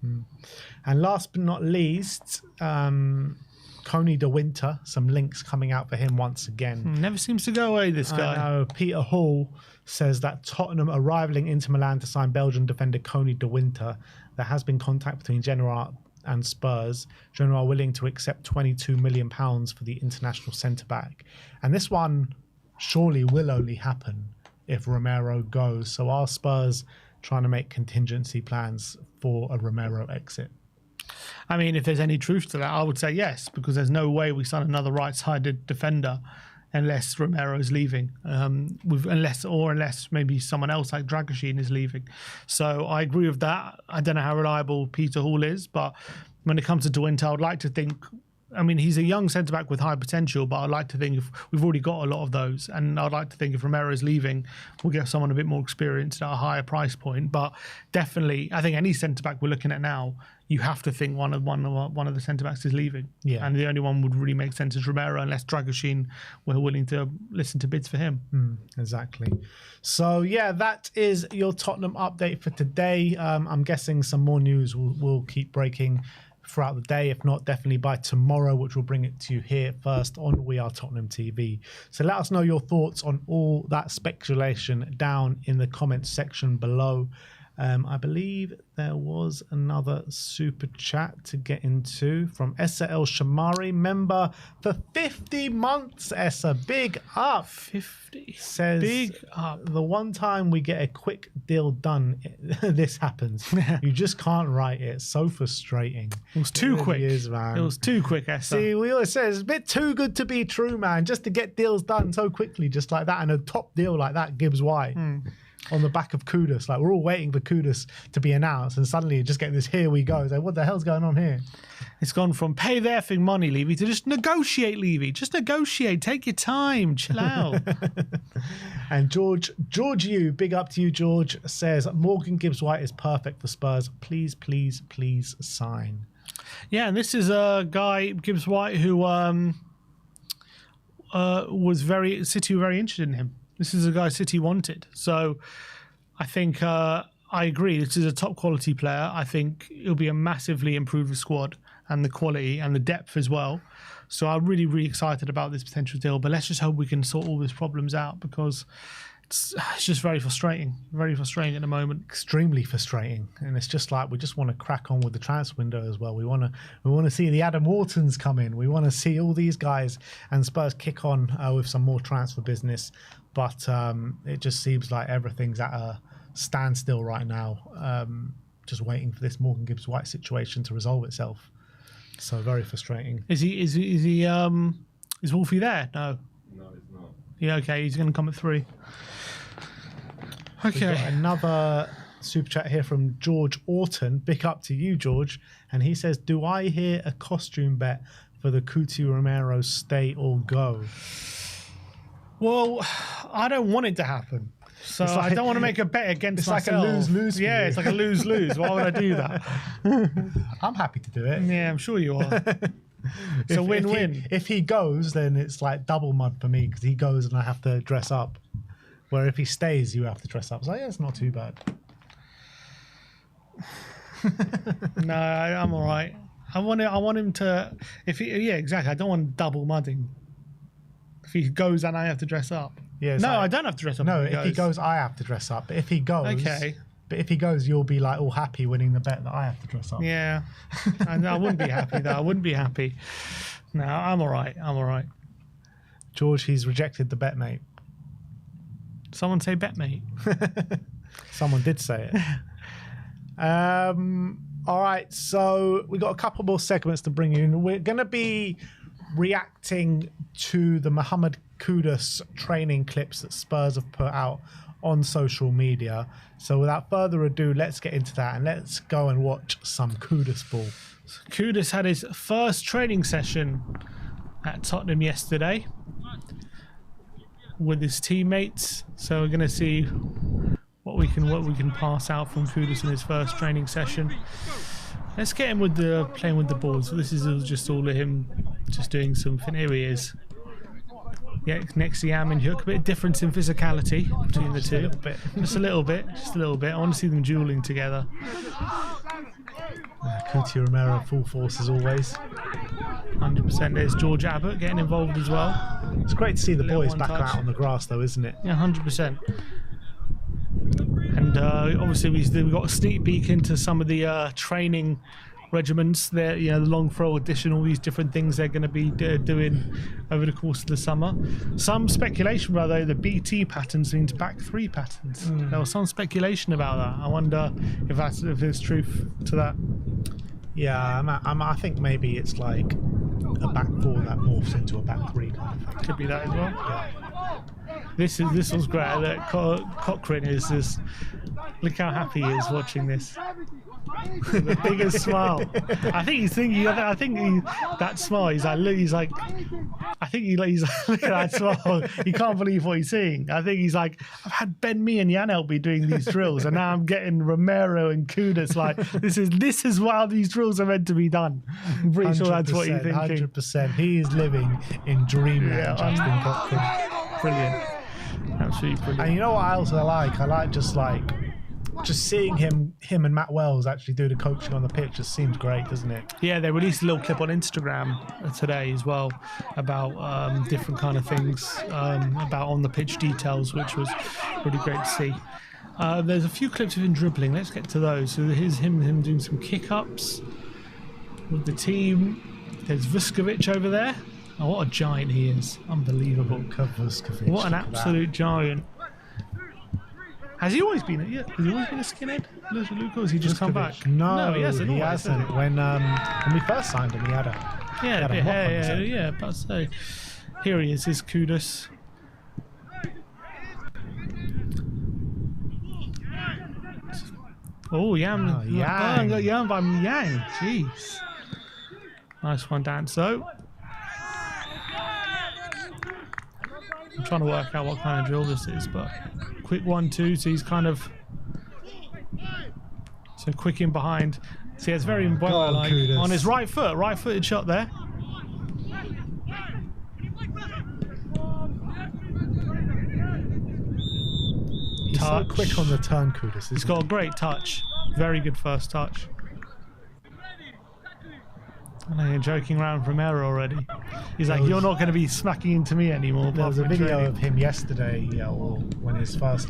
And last but not least, Coney de Winter, some links coming out for him once again. Never seems to go away, this guy. I know. Peter Hall says that Tottenham are rivaling Inter Milan to sign Belgian defender Coney de Winter. There has been contact between Genoa and Spurs. Genoa are willing to accept £22 million for the international centre-back. And this one surely will only happen if Romero goes. So are Spurs trying to make contingency plans for a Romero exit? I mean, if there's any truth to that, I would say yes, because there's no way we sign another right-sided defender unless Romero's leaving, unless maybe someone else like Dragoshin is leaving. So I agree with that. I don't know how reliable Peter Hall is, but when it comes to De Winter, I would like to think, I mean, he's a young centre-back with high potential, but I'd like to think if we've already got a lot of those, and I'd like to think if Romero's leaving, we'll get someone a bit more experienced at a higher price point. But definitely, I think any centre-back we're looking at now, you have to think one of the centre-backs is leaving. Yeah. And the only one would really make sense is Romero, unless Dragoshin were willing to listen to bids for him. Exactly. So, yeah, that is your Tottenham update for today. I'm guessing some more news will keep breaking throughout the day, if not definitely by tomorrow, which will bring it to you here first on We Are Tottenham TV. So let us know your thoughts on all that speculation down in the comments section below. I believe there was another super chat to get into from Essa El Shamari, member for 50 months. Essa, big up. 50 says big up. The one time we get a quick deal done, this happens. You just can't write it. It's so frustrating. It was too quick. Man. It was too quick, Essa. See, we always say it's a bit too good to be true, man. Just to get deals done so quickly, just like that, and a top deal like that, Gibbs-White. On the back of Kudus. Like, we're all waiting for Kudus to be announced, and suddenly you just get this here we go. It's like, what the hell's going on here? It's gone from pay the effing money, Levy, to just negotiate, Levy. Just negotiate. Take your time. Chill out. And George U, big up to you, George, says Morgan Gibbs-White is perfect for Spurs. Please, please, please sign. Yeah, and this is a guy, Gibbs-White, who City were very interested in him. This is a guy City wanted. So I think I agree. This is a top quality player. I think it'll be a massively improved squad and the quality and the depth as well. So I'm really, really excited about this potential deal. But let's just hope we can sort all these problems out, because it's just very frustrating at the moment. Extremely frustrating, and it's just like we just want to crack on with the transfer window as well. We want to see the Adam Whartons come in. We want to see all these guys, and Spurs kick on with some more transfer business. But it just seems like everything's at a standstill right now, just waiting for this Morgan Gibbs-White situation to resolve itself. So very frustrating. Is Wolfie there? No, he's not. Yeah, okay, he's going to come at 3. Okay. We've got another super chat here from George Orton. Big up to you, George. And he says, do I hear a costume bet for the Cuti Romero stay or go? Well, I don't want it to happen. So I don't want to make a bet against myself. It's like a lose-lose. Yeah, it's like a lose-lose. Why would I do that? I'm happy to do it. Yeah, I'm sure you are. It's a win-win. If he goes, then it's like double mud for me, because he goes and I have to dress up. Where if he stays, you have to dress up. So yeah, it's not too bad. No, I'm all right. I want him to. Yeah, exactly. I don't want double mudding. If he goes and I have to dress up. Yeah. No, I don't have to dress up. No, if he goes, I have to dress up. But if he goes, okay. But if he goes, you'll be like all happy winning the bet that I have to dress up. Yeah, I wouldn't be happy though. I wouldn't be happy. No, I'm all right. I'm all right. George, he's rejected the bet, mate. Someone say bet, mate. Someone did say it. All right, so we got a couple more segments to bring you in. We're going to be reacting to the Mohamed Kudus training clips that Spurs have put out on social media. So without further ado, let's get into that and let's go and watch some Kudus ball. Kudus had his first training session at Tottenham yesterday with his teammates. So we're going to see what we can pass out from Kudus in his first training session. Let's get him with the playing with the ball. So this is just all of him just doing something. Here he is. Yeah, next to Yamin Hook. A bit of difference in physicality between the two. Just a little bit. I want to see them dueling together. Cuti Romero full force as always. 100%. There's George Abbott getting involved as well. It's great to see the boys back out on the grass though, isn't it? Yeah, 100%. And obviously we've got a sneak peek into some of the training regiments there, the long throw edition, all these different things they're going to be doing over the course of the summer. Some speculation, rather, the BT patterns lean to back 3 patterns. There was some speculation about that. I wonder if there's truth to that. Yeah, I think maybe it's like a back 4 that morphs into a back 3 kind of thing. Could be that as well. Yeah. This was great. That Cochrane is just, look how happy he is watching this. The biggest smile. I think he's thinking. That smile. He's like. I think he's like, look at that smile. He can't believe what he's seeing. I think he's like, I've had Ben Mee and Jan Elby doing these drills, and now I'm getting Romero and Kudus. Like this is how these drills are meant to be done. I'm pretty sure that's what he's thinking. 100%. He is living in dreamland. Justin Cochrane. Brilliant. Absolutely brilliant. And you know what I also like? I like just seeing him and Matt Wells actually do the coaching on the pitch. Just seems great, doesn't it? Yeah, they released a little clip on Instagram today as well about different kind of things about on the pitch details, which was really great to see. There's a few clips of him dribbling. Let's get to those. So here's him doing some kick-ups with the team. There's Vuskovic over there. Oh, what a giant he is. Unbelievable. What an absolute giant. Has he always been a skinhead, Luke, or has he just come back? No, he hasn't. He hasn't. When we first signed him, he had a bit mop on his hair. head. Yeah, but so here he is. His Kudus. Oh, Yang. Oh, Yang. Got Yang by Yang. Jeez. Nice one, Dan. So I'm trying to work out what kind of drill this is, but quick 1-2, so he's kind of quick in behind. See, it's very well, like on his right-footed shot there. touch. So quick on the turn, Kudus. He's got a great touch. Very good first touch. I know you're joking around from error already. He's like, you're not going to be smacking into me anymore. There was a video of him yesterday, or when his first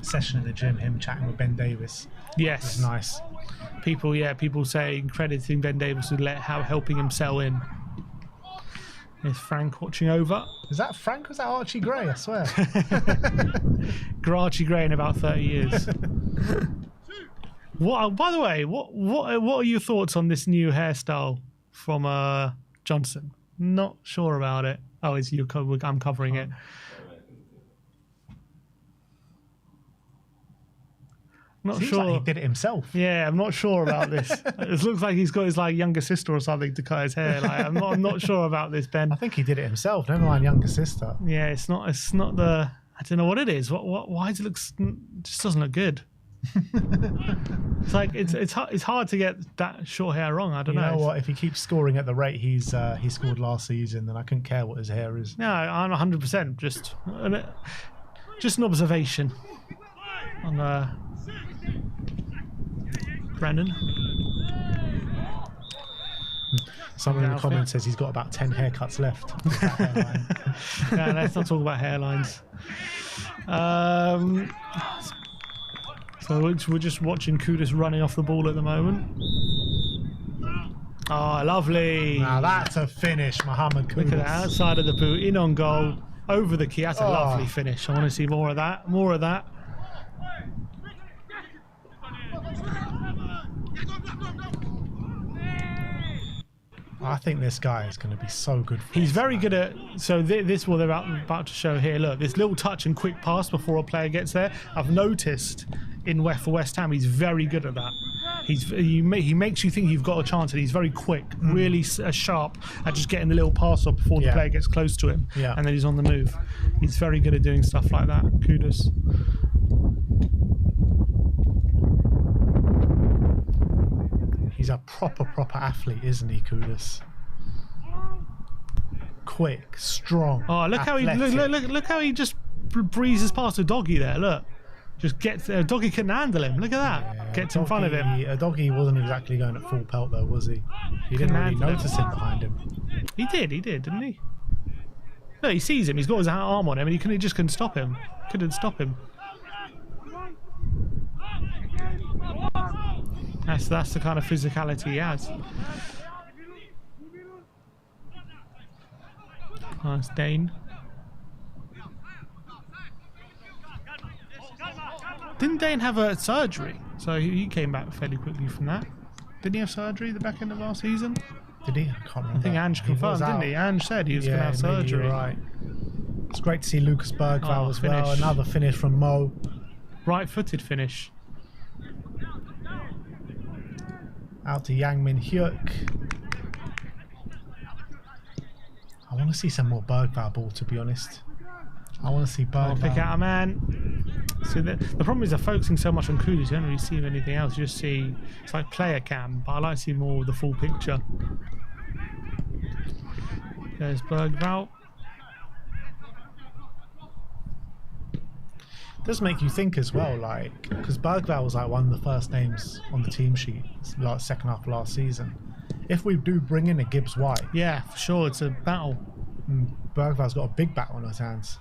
session in the gym, him chatting with Ben Davis. Yes, it was nice. People saying crediting Ben Davis with helping him sell in. There's Frank watching over. Is that Frank? Was that Archie Gray? I swear. Archie Gray in about 30 years. What? By the way, what are your thoughts on this new hairstyle from Johnson? Not sure about it. Oh, I'm covering it. Not Seems sure. like he did it himself. Yeah, I'm not sure about this. It looks like he's got his younger sister or something to cut his hair. I'm not sure about this, Ben. I think he did it himself. Never mind younger sister. Yeah, it's not the. I don't know what it is. Why does it look? Just doesn't look good. It's like it's hard to get that short hair wrong. I don't know. You know what? If he keeps scoring at the rate he scored last season, then I couldn't care what his hair is. No, I'm 100%. Just an observation on Brennan. Someone in the comments says he's got about 10 haircuts left. Yeah, let's not talk about hairlines. So we're just watching Kudus running off the ball at the moment. Oh, lovely. Now that's a finish, Mohamed Kudus. Look at that, outside of the boot, in on goal, over the key. That's a lovely finish. I want to see more of that. More of that. I think this guy is going to be so good. He's very good at. So this what they're about to show here. Look, this little touch and quick pass before a player gets there. I've noticed for West Ham, he's very good at that. He makes you think you've got a chance, and he's very quick, really sharp at just getting the little pass off before the player gets close to him, and then he's on the move. He's very good at doing stuff like that. Kudos. He's a proper athlete, isn't he, Kudus? Quick, strong. Oh, look athletic. how he just breezes past a doggy there. Look, just gets there. Doggy couldn't handle him. Look at that. Yeah, Gets in front of him. A doggy wasn't exactly going at full pelt though, was he? He didn't really notice him behind him. He did, didn't he? No, he sees him. He's got his arm on him, and he just couldn't stop him. Couldn't stop him. That's the kind of physicality he has. Nice Dane. Didn't Dane have a surgery? So he came back fairly quickly from that. Didn't he have surgery at the back end of last season? Did he? I can't remember. I think Ange confirmed, didn't he? Ange said he was going to have surgery. You're right. It's great to see Lucas Bergvall as well. Another finish from Mo. Right-footed finish. Out to Yang Min Hyuk. I want to see some more Bergvall ball, to be honest. I want to see Bergvall. Pick out a man. So the problem is they're focusing so much on Kudus, you don't really see anything else. You just see, it's like player cam, but I like to see more of the full picture. There's Bergvall. Does make you think as well, like, because Bergvall was like one of the first names on the team sheet, like second half of last season. If we do bring in a Gibbs-White, yeah, for sure, it's a battle. Bergvall's got a big battle on his hands.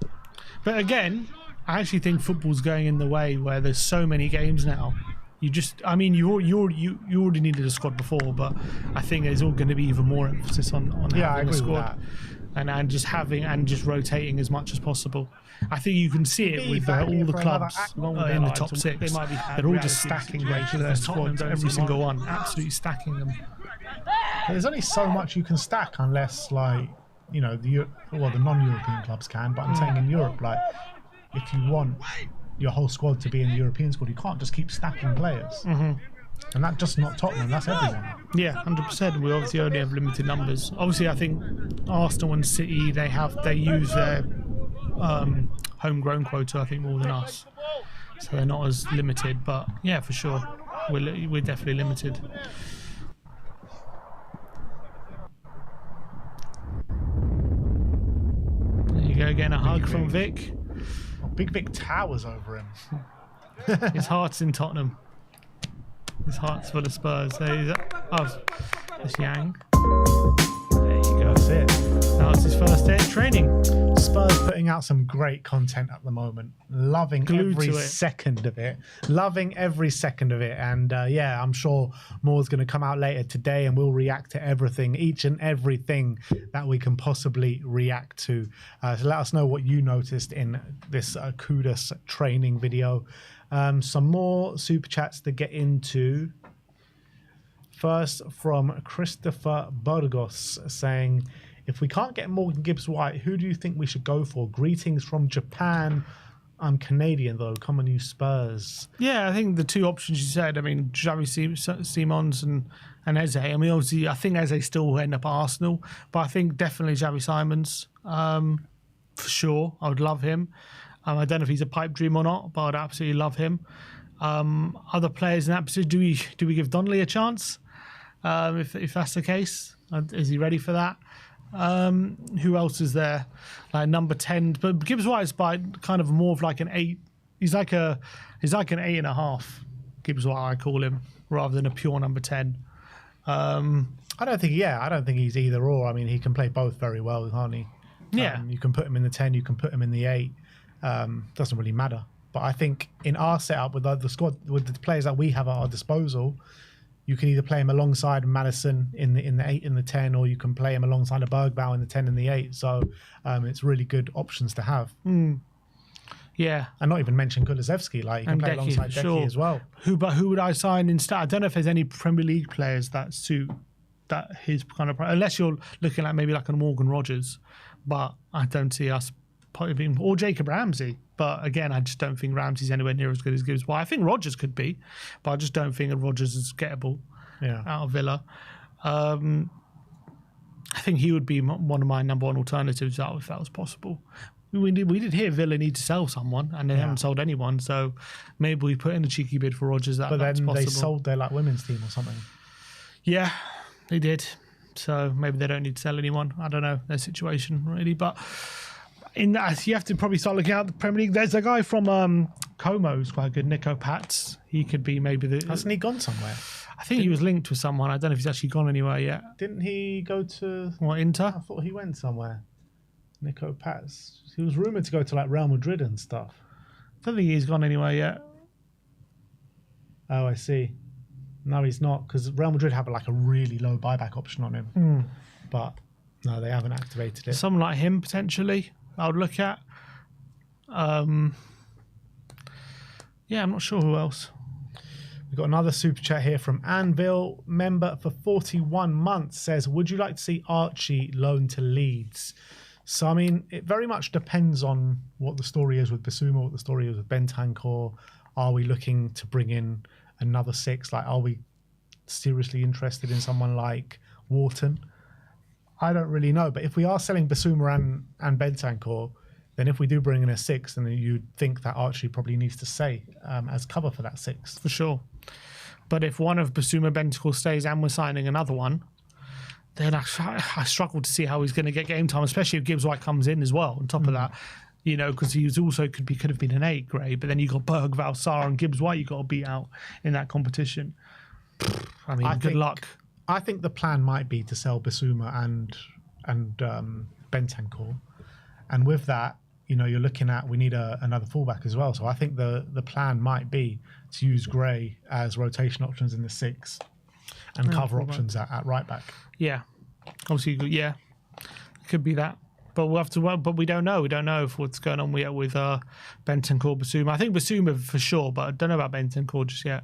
But again, I actually think football's going in the way where there's so many games now. You already needed a squad before, but I think there's all going to be even more emphasis on having a squad. And just rotating as much as possible. I think you can see it with all the clubs in the top six. They're all just stacking their squads, every single one, absolutely stacking them. There's only so much you can stack unless, like, you know, the non-European clubs can. But I'm saying in Europe, like, if you want your whole squad to be in the European squad, you can't just keep stacking players. And that's just not Tottenham, that's everyone. Yeah, 100%. We obviously only have limited numbers. Obviously, I think Arsenal and City, they use their homegrown quota, I think, more than us. So they're not as limited, but yeah, for sure, we're definitely limited. There you go, getting a hug from Vic. Big Vic towers over him. His heart's in Tottenham. His heart's for the Spurs. It's Yang. There you go. That's it. That was his first day of training. Spurs putting out some great content at the moment. Loving every second of it. Loving every second of it. And yeah, I'm sure more's going to come out later today and we'll react to everything, each and everything that we can possibly react to. So let us know what you noticed in this Kudus training video. Some more super chats to get into. First from Christopher Burgos saying, if we can't get Morgan Gibbs-White, who do you think we should go for? Greetings from Japan. I'm Canadian, though. Come on, you Spurs. Yeah, I think the two options you said, I mean, Xavi Simons and Eze. I mean, obviously, I think Eze still will end up at Arsenal, but I think definitely Xavi Simons, for sure. I would love him. I don't know if he's a pipe dream or not, but I'd absolutely love him. Other players in that position, do we give Donnelly a chance? If that's the case, is he ready for that? Who else is there? Like number 10, but Gibbs-White is by kind of more of like an 8. He's like an 8.5. Gibbs-White, I call him, rather than a pure number 10. I don't think he's either or. I mean, he can play both very well, can't he? Yeah. You can put him in the 10, you can put him in the 8. Doesn't really matter. But I think in our setup with the squad, with the players that we have at our disposal, you can either play him alongside Maddison in the 8 and the 10, or you can play him alongside a Bergbaum in the 10 and the 8. So it's really good options to have. Yeah. And not even mention Kulusevski, like you can play alongside Decky as well. Who would I sign instead? I don't know if there's any Premier League players that suit that his kind of, unless you're looking at maybe like a Morgan Rogers, but I don't see us putting, or Jacob Ramsey. But again, I just don't think Ramsey's anywhere near as good as Gibbs-White. I think Rogers could be, but I just don't think Rogers is gettable out of Villa. I think he would be one of my number one alternatives out if that was possible. We did hear Villa need to sell someone, and they haven't sold anyone. So maybe we put in a cheeky bid for Rogers. But then they sold their women's team or something. Yeah, they did. So maybe they don't need to sell anyone. I don't know their situation really, but. In that, you have to probably start looking at the Premier League. There's a guy from Como who's quite good, Nico Pats. He could be maybe Hasn't he gone somewhere? I think he was linked with someone. I don't know if he's actually gone anywhere yet. Didn't he go to... What, Inter? I thought he went somewhere. Nico Pats. He was rumoured to go to like Real Madrid and stuff. I don't think he's gone anywhere yet. Oh, I see. No, he's not, because Real Madrid have like a really low buyback option on him. But no, they haven't activated it. Someone like him, potentially. I would look at. Yeah, I'm not sure who else. We've got another super chat here from Anvil, member for 41 months, says, would you like to see Archie loaned to Leeds? So, I mean, it very much depends on what the story is with Bissouma, what the story is with Bentancur. Are we looking to bring in another 6? Like, are we seriously interested in someone like Wharton? I don't really know, but if we are selling Bissouma and Bentancur, then if we do bring in a 6, then you'd think that Archie probably needs to stay as cover for that 6. For sure. But if one of Bissouma Bentancur stays and we're signing another one, then I struggle to see how he's going to get game time, especially if Gibbs-White comes in as well. On top of that, you know, because he was also could have been an 8 grade, but then you got Berg, Valsar, and Gibbs-White you got to beat out in that competition. I mean, good luck. I think the plan might be to sell Bissouma and Bentancur, and with that, you know, you're looking at we need another fullback as well. So I think the plan might be to use Gray as rotation options in the 6 and cover options at right back. Yeah, obviously, yeah, it could be that, but we'll have to. But we don't know. We don't know if what's going on with Bentancur, Bissouma. I think Bissouma for sure, but I don't know about Bentancur just yet.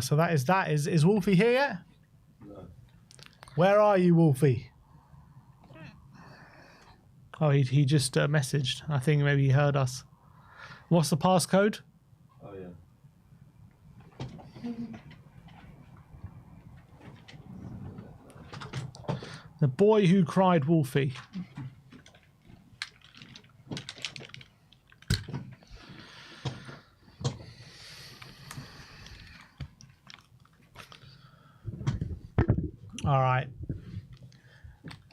So that is that. Is Wolfie here yet? No. Where are you, Wolfie? Oh, he just messaged. I think maybe he heard us. What's the passcode? Oh, yeah. The boy who cried Wolfie. All right.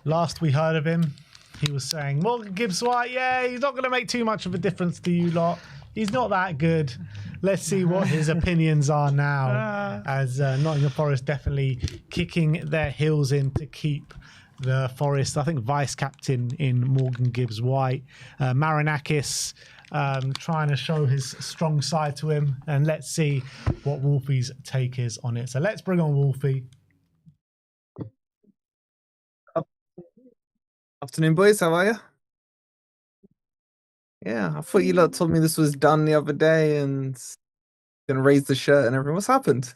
Last we heard of him, he was saying, Morgan Gibbs-White, yeah, he's not going to make too much of a difference to you lot. He's not that good. Let's see what his opinions are now, as Nottingham Forest definitely kicking their heels in to keep the Forest, I think, vice-captain in Morgan Gibbs-White. Marinakis trying to show his strong side to him, and let's see what Wolfie's take is on it. So let's bring on Wolfie. Afternoon, boys. How are you? Yeah, I thought you lot told me this was done the other day and gonna raise the shirt and everything. What's happened?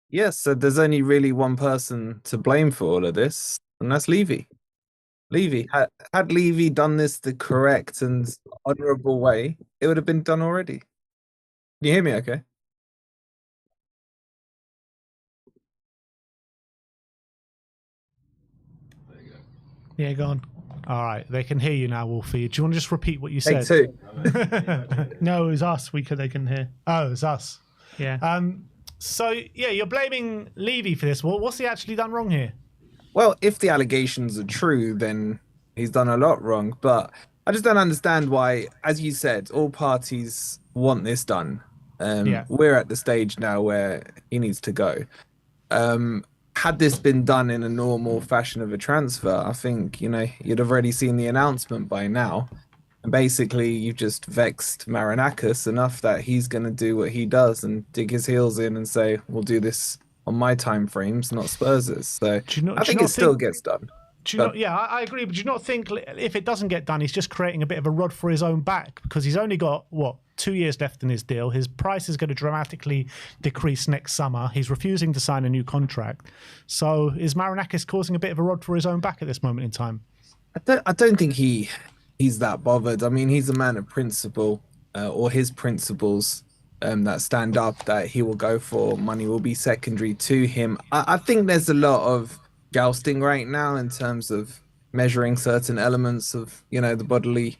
Yes, so there's only really one person to blame for all of this, and that's Levy. Levy, had Levy done this the correct and honourable way, it would have been done already. Can you hear me okay? Yeah, go on. All right, they can hear you now, Wolfie. Do you want to just repeat what you Take said? two. No, it was us. They can hear. Oh, it's us. Yeah. So, yeah, you're blaming Levy for this. Well, what's he actually done wrong here? Well, if the allegations are true, then he's done a lot wrong. But I just don't understand why, as you said, all parties want this done. We're at the stage now where he needs to go. Had this been done in a normal fashion of a transfer, I think, you'd have already seen the announcement by now. And basically, you've just vexed Marinakis enough that he's going to do what he does and dig his heels in and say, we'll do this on my time frames, not Spurs's. So I think it still gets done. Yeah, I agree. But do you not think if it doesn't get done, he's just creating a bit of a rod for his own back? Because he's only got, 2 years left in his deal. His price is going to dramatically decrease next summer. He's refusing to sign a new contract. So is Marinakis causing a bit of a rod for his own back at this moment in time? I don't think he's that bothered. I mean, he's a man of principle, or his principles that stand up, that he will go for. Money will be secondary to him. I think there's a lot of jousting right now in terms of measuring certain elements of, the bodily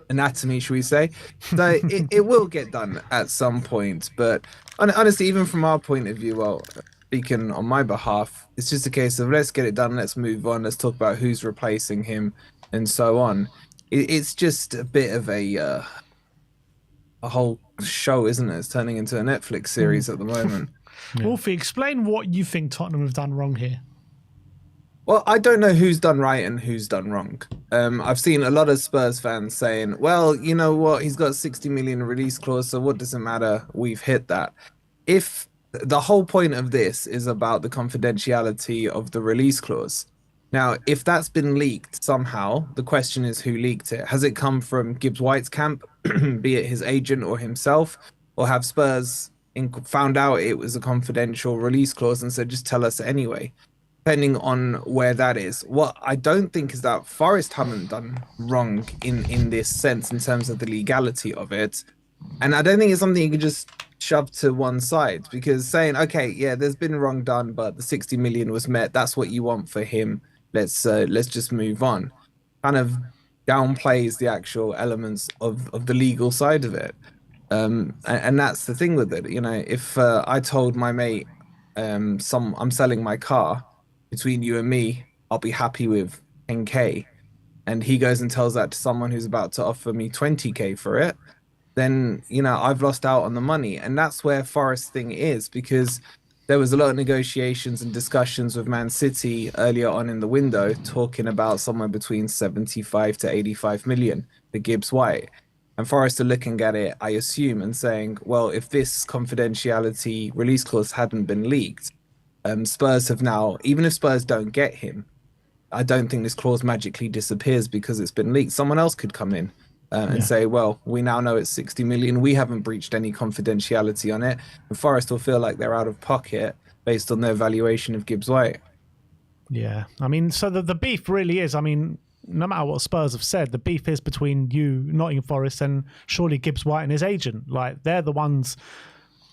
anatomy, should we say. So it will get done at some point. But honestly, even from our point of view, well, speaking on my behalf, it's just a case of let's get it done, let's move on, let's talk about who's replacing him and so on. It's just a bit of a whole show, isn't it? It's turning into a Netflix series at the moment. Yeah. Wolfie, explain what you think Tottenham have done wrong here. Well, I don't know who's done right and who's done wrong. I've seen a lot of Spurs fans saying, well, you know what, he's got 60 million release clause, so what does it matter? We've hit that. If the whole point of this is about the confidentiality of the release clause. Now, if that's been leaked somehow, the question is who leaked it? Has it come from Gibbs-White's camp, be it his agent or himself, or have Spurs found out it was a confidential release clause and said, just tell us anyway? Depending on where that is. What I don't think is that Forest haven't done wrong in this sense in terms of the legality of it. And I don't think it's something you can just shove to one side, because saying, okay, yeah, there's been wrong done, but the 60 million was met. That's what you want for him. Let's just move on. Kind of downplays the actual elements of the legal side of it. And that's the thing with it. If I told my mate, I'm selling my car, between you and me, I'll be happy with 10k, and he goes and tells that to someone who's about to offer me 20k for it, then I've lost out on the money. And that's where Forest thing is, because there was a lot of negotiations and discussions with Man City earlier on in the window, talking about somewhere between 75 to 85 million for Gibbs-White. And Forest are looking at it, I assume, and saying, well, if this confidentiality release clause hadn't been leaked, Spurs have now, even if Spurs don't get him, I don't think this clause magically disappears because it's been leaked. Someone else could come in and say, well, we now know it's 60 million. We haven't breached any confidentiality on it. And Forest will feel like they're out of pocket based on their valuation of Gibbs-White. Yeah. I mean, so the beef really is, no matter what Spurs have said, the beef is between you, Nottingham Forest, and surely Gibbs-White and his agent. Like, they're the ones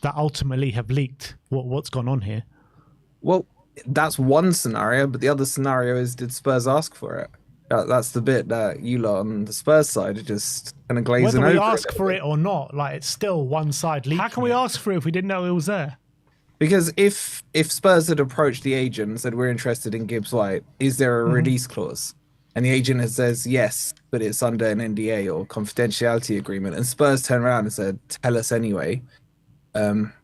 that ultimately have leaked what's gone on here. Well, that's one scenario, but the other scenario is, did Spurs ask for it? That's the bit that you lot on the Spurs side are just kind of glazing Whether we over. ask for it or not, like it's still one side leaking. How can we ask for it if we didn't know it was there? Because if Spurs had approached the agent and said we're interested in Gibbs-White, is there a release clause? And the agent says yes, but it's under an NDA or confidentiality agreement, and Spurs turn around and said, "Tell us anyway."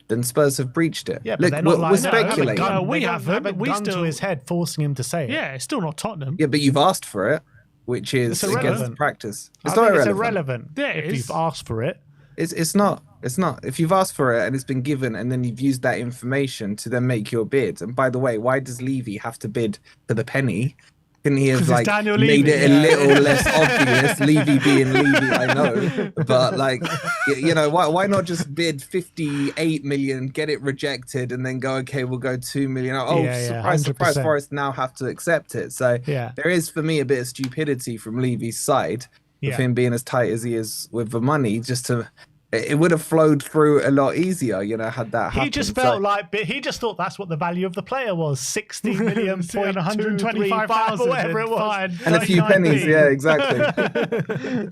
Then Spurs have breached it. Yeah, but Look, they're not we're like speculating. No, we we haven't. have a We gun still- to his head, forcing him to say it. Yeah, it's still not Tottenham. Yeah, but you've asked for it, which is It's against irrelevant. practice. I It's think not it's irrelevant. irrelevant Yeah, it if is. you've asked for it. It's not. It's not. If you've asked for it and it's been given, and then you've used that information to then make your bid. And by the way, why does Levy have to bid for the penny? Couldn't he have 'Cause it's like Daniel made Levy, it a yeah. little less obvious? Levy being Levy, I know, but like, you know, why not just bid 58 million, get it rejected, and then go, okay, we'll go 2 million. Oh, Yeah, surprise, surprise! 100%. Forest now have to accept it. So Yeah. there is for me a bit of stupidity from Levy's side of Yeah. him being as tight as he is with the money. Just to, it would have flowed through a lot easier, you know, had that happened. He just felt like he just thought that's what the value of the player was, 60 million So point 125,000 or whatever it was. and a few 39p. pennies. Yeah, exactly.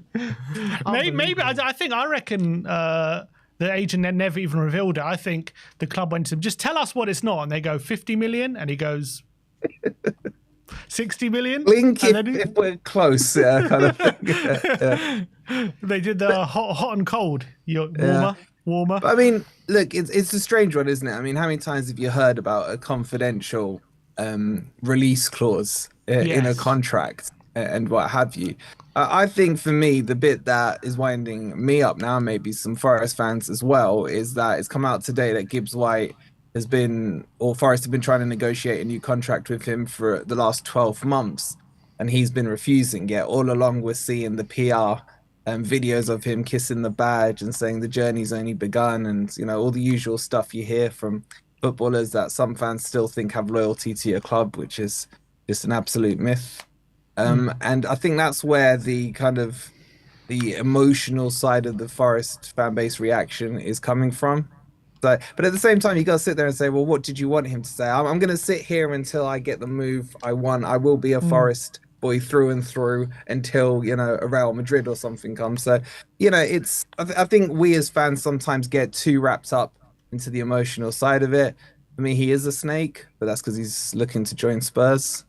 Maybe I reckon the agent never even revealed it. I think the club went to him, just tell us what it's not, and they go 50 million, and he goes 60 million. Blink And then if we're close, yeah, kind of thing. Yeah. they did the hot and cold. Warmer. But I mean, look, it's a strange one, isn't it? I mean, how many times have you heard about a confidential release clause in a Yes. contract and what have you? I think for me, the bit that is winding me up now, maybe some Forest fans as well, is that it's come out today that Gibbs-White has been, or Forest have been trying to negotiate a new contract with him for the last 12 months, and he's been refusing. Yet all along we're seeing the PR videos of him kissing the badge and saying the journey's only begun, and you know all the usual stuff you hear from footballers that some fans still think have loyalty to your club, which is just an absolute myth. And I think that's where the kind of the emotional side of the Forest fan base reaction is coming from. So, but at the same time, you got to sit there and say, well, what did you want him to say? I'm going to sit here until I get the move I want. I will be a Forest boy through and through until, you know, a Real Madrid or something comes. So, you know, I think we as fans sometimes get too wrapped up into the emotional side of it. I mean, he is a snake, but that's because he's looking to join Spurs.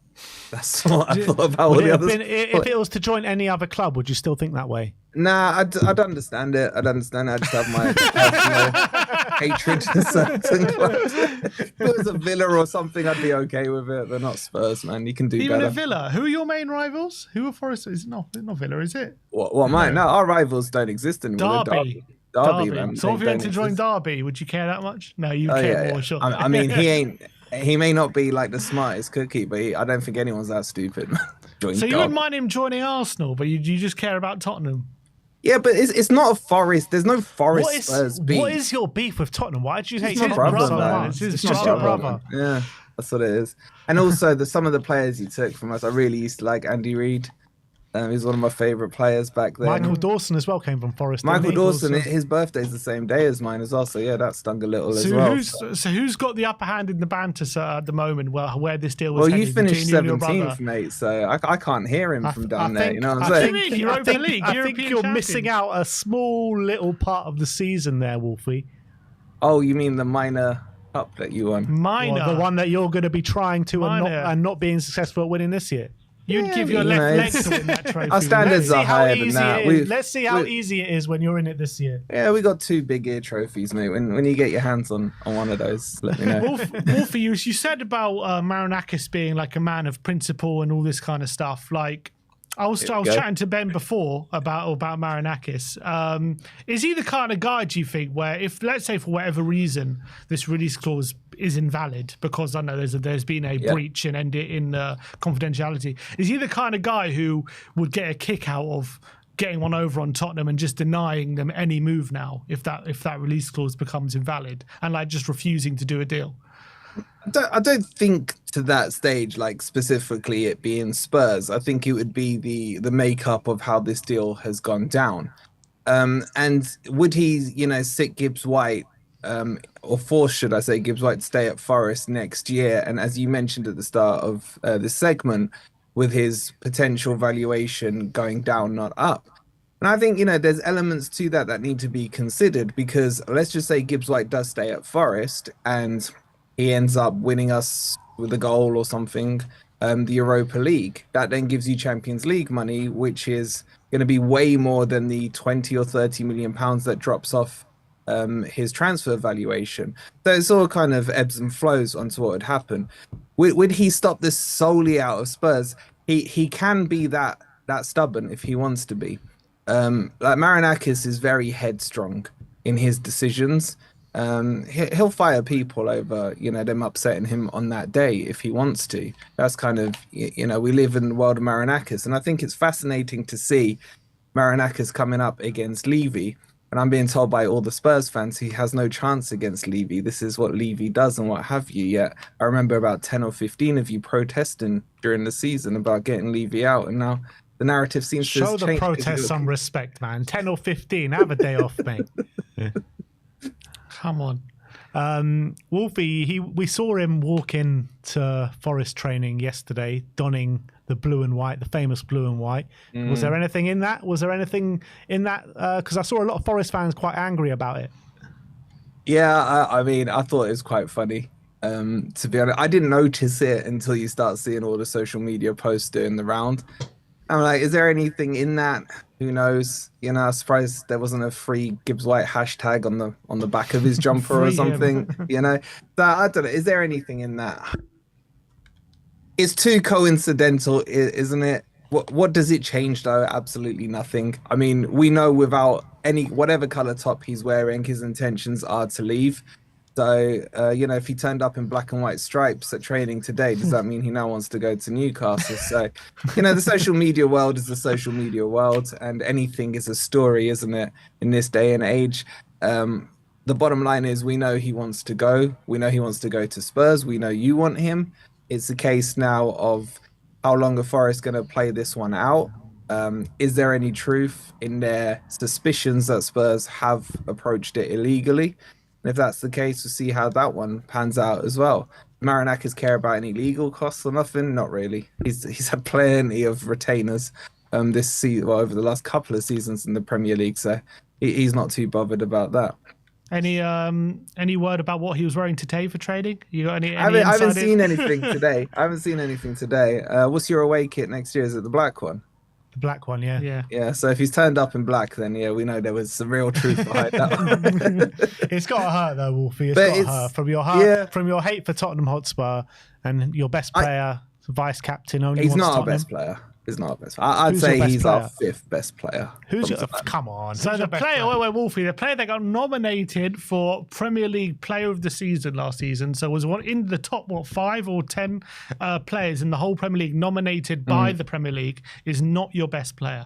That's what I thought about all the others. If it was to join any other club, would you still think that way? Nah, I'd understand it. I'd understand it. I just have my personal hatred to certain clubs. If it was a Villa or something, I'd be okay with it. They're not Spurs, man. You can do Even better. a Villa. Who are your main rivals? Who are Forest? Is it not Villa, is it? What mine? No, our rivals don't exist anymore. They're Derby. Derby, man. So if They you went don't to join exist. Derby, would you care that much? No, you Oh, care yeah, more, yeah. sure. I mean, he may not be like the smartest cookie, but I don't think anyone's that stupid. Join So you Derby. wouldn't mind him joining Arsenal, but you just care about Tottenham. Yeah, but it's not a Forest. There's no Forest What Spurs beef. what is your beef with Tottenham? Why do you hate my Tottenham brother, so man. much? It's It's just just my your brother. Yeah, that's what it is. And also, some of the players he took from us, I really used to like Andy Reid. He's one of my favourite players back then. Michael Dawson as well came from Forest. didn't Michael he? Dawson, his birthday's the same day as mine as well. So yeah, that stung a little as So well. who's got the upper hand in the banter at the moment? Where this deal was Well, you headed finished between you and your 17th, brother? mate. So I can't hear him from down there. You know what I'm I saying? think- Europa League, I think European you're champions. missing out a small little part of the season there, Wolfie. Oh, you mean the minor cup that you won? Minor. Or the one that you're going to be trying to and Minor. not being successful at winning this year. You'd Yeah, give your you left know, leg it's- to win that trophy. Our standards Let's are see how higher than easy that. it is. Let's see how easy it is when you're in it this year. Yeah, we got 2 big ear trophies, mate. When you get your hands on one of those, let me know. Wolfie, you said about Marinakis being like a man of principle and all this kind of stuff. Like, I was go. chatting to Ben before about Marinakis. Is he the kind of guy, do you think, where if, let's say, for whatever reason, this release clause is invalid because I know there's been a breach in confidentiality, is he the kind of guy who would get a kick out of getting one over on Tottenham and just denying them any move now if that release clause becomes invalid and like just refusing to do a deal? I don't think to that stage, like specifically it being Spurs. I think it would be the makeup of how this deal has gone down. And would he, sit Gibbs-White, or force, should I say, Gibbs-White to stay at Forest next year? And as you mentioned at the start of this segment, with his potential valuation going down, not up. And I think, there's elements to that need to be considered, because let's just say Gibbs-White does stay at Forest and he ends up winning us with a goal or something, the Europa League. That then gives you Champions League money, which is going to be way more than the 20 or 30 million pounds that drops off his transfer valuation. So it's all kind of ebbs and flows onto what would happen. Would he stop this solely out of Spurs? He can be that stubborn if he wants to be. Like Marinakis is very headstrong in his decisions. He'll fire people over, them upsetting him on that day if he wants to. That's kind of, we live in the world of Marinakis, and I think it's fascinating to see Marinakis coming up against Levy. And I'm being told by all the Spurs fans he has no chance against Levy. This is what Levy does and what have you. Yet I remember about 10 or 15 of you protesting during the season about getting Levy out, and now the narrative seems to show the protest some respect, man. 10 or 15, have a day off, mate. Come on. Wolfie, we saw him walk in to Forest training yesterday, donning the blue and white, the famous blue and white. Was there anything in that? Because I saw a lot of Forest fans quite angry about it. Yeah, I mean, I thought it was quite funny. To be honest, I didn't notice it until you start seeing all the social media posts doing the round. I'm like, is there anything in that? Who knows? I'm surprised there wasn't a free Gibbs-White hashtag on the back of his jumper or something. So I don't know. Is there anything in that? It's too coincidental, isn't it? What does it change though? Absolutely nothing. I mean, we know without whatever color top he's wearing, his intentions are to leave. So, if he turned up in black and white stripes at training today, does that mean he now wants to go to Newcastle? So, the social media world is the social media world, and anything is a story, isn't it, in this day and age? The bottom line is we know he wants to go. We know he wants to go to Spurs. We know you want him. It's a case now of how long are Forest going to play this one out? Is there any truth in their suspicions that Spurs have approached it illegally? And if that's the case, we'll see how that one pans out as well. Marinakis care about any legal costs or nothing? Not really. He's had plenty of retainers this season, over the last couple of seasons in the Premier League, so he's not too bothered about that. Any word about what he was wearing today for training? You got any? I haven't seen anything today. What's your away kit next year? Is it the black one? The black one, yeah. Yeah, so if he's turned up in black, then yeah, we know there was some real truth behind that. It's got to hurt though, Wolfie. It's got to hurt. From your hate for Tottenham Hotspur and your best player, vice captain, only he's wants not Tottenham. Our best player. He's not our best player. I'd say he's our fifth best player. Come on. So the player, Wolfie, the player that got nominated for Premier League Player of the Season last season, so was one in the top 5 or 10 players in the whole Premier League nominated by the Premier League, is not your best player.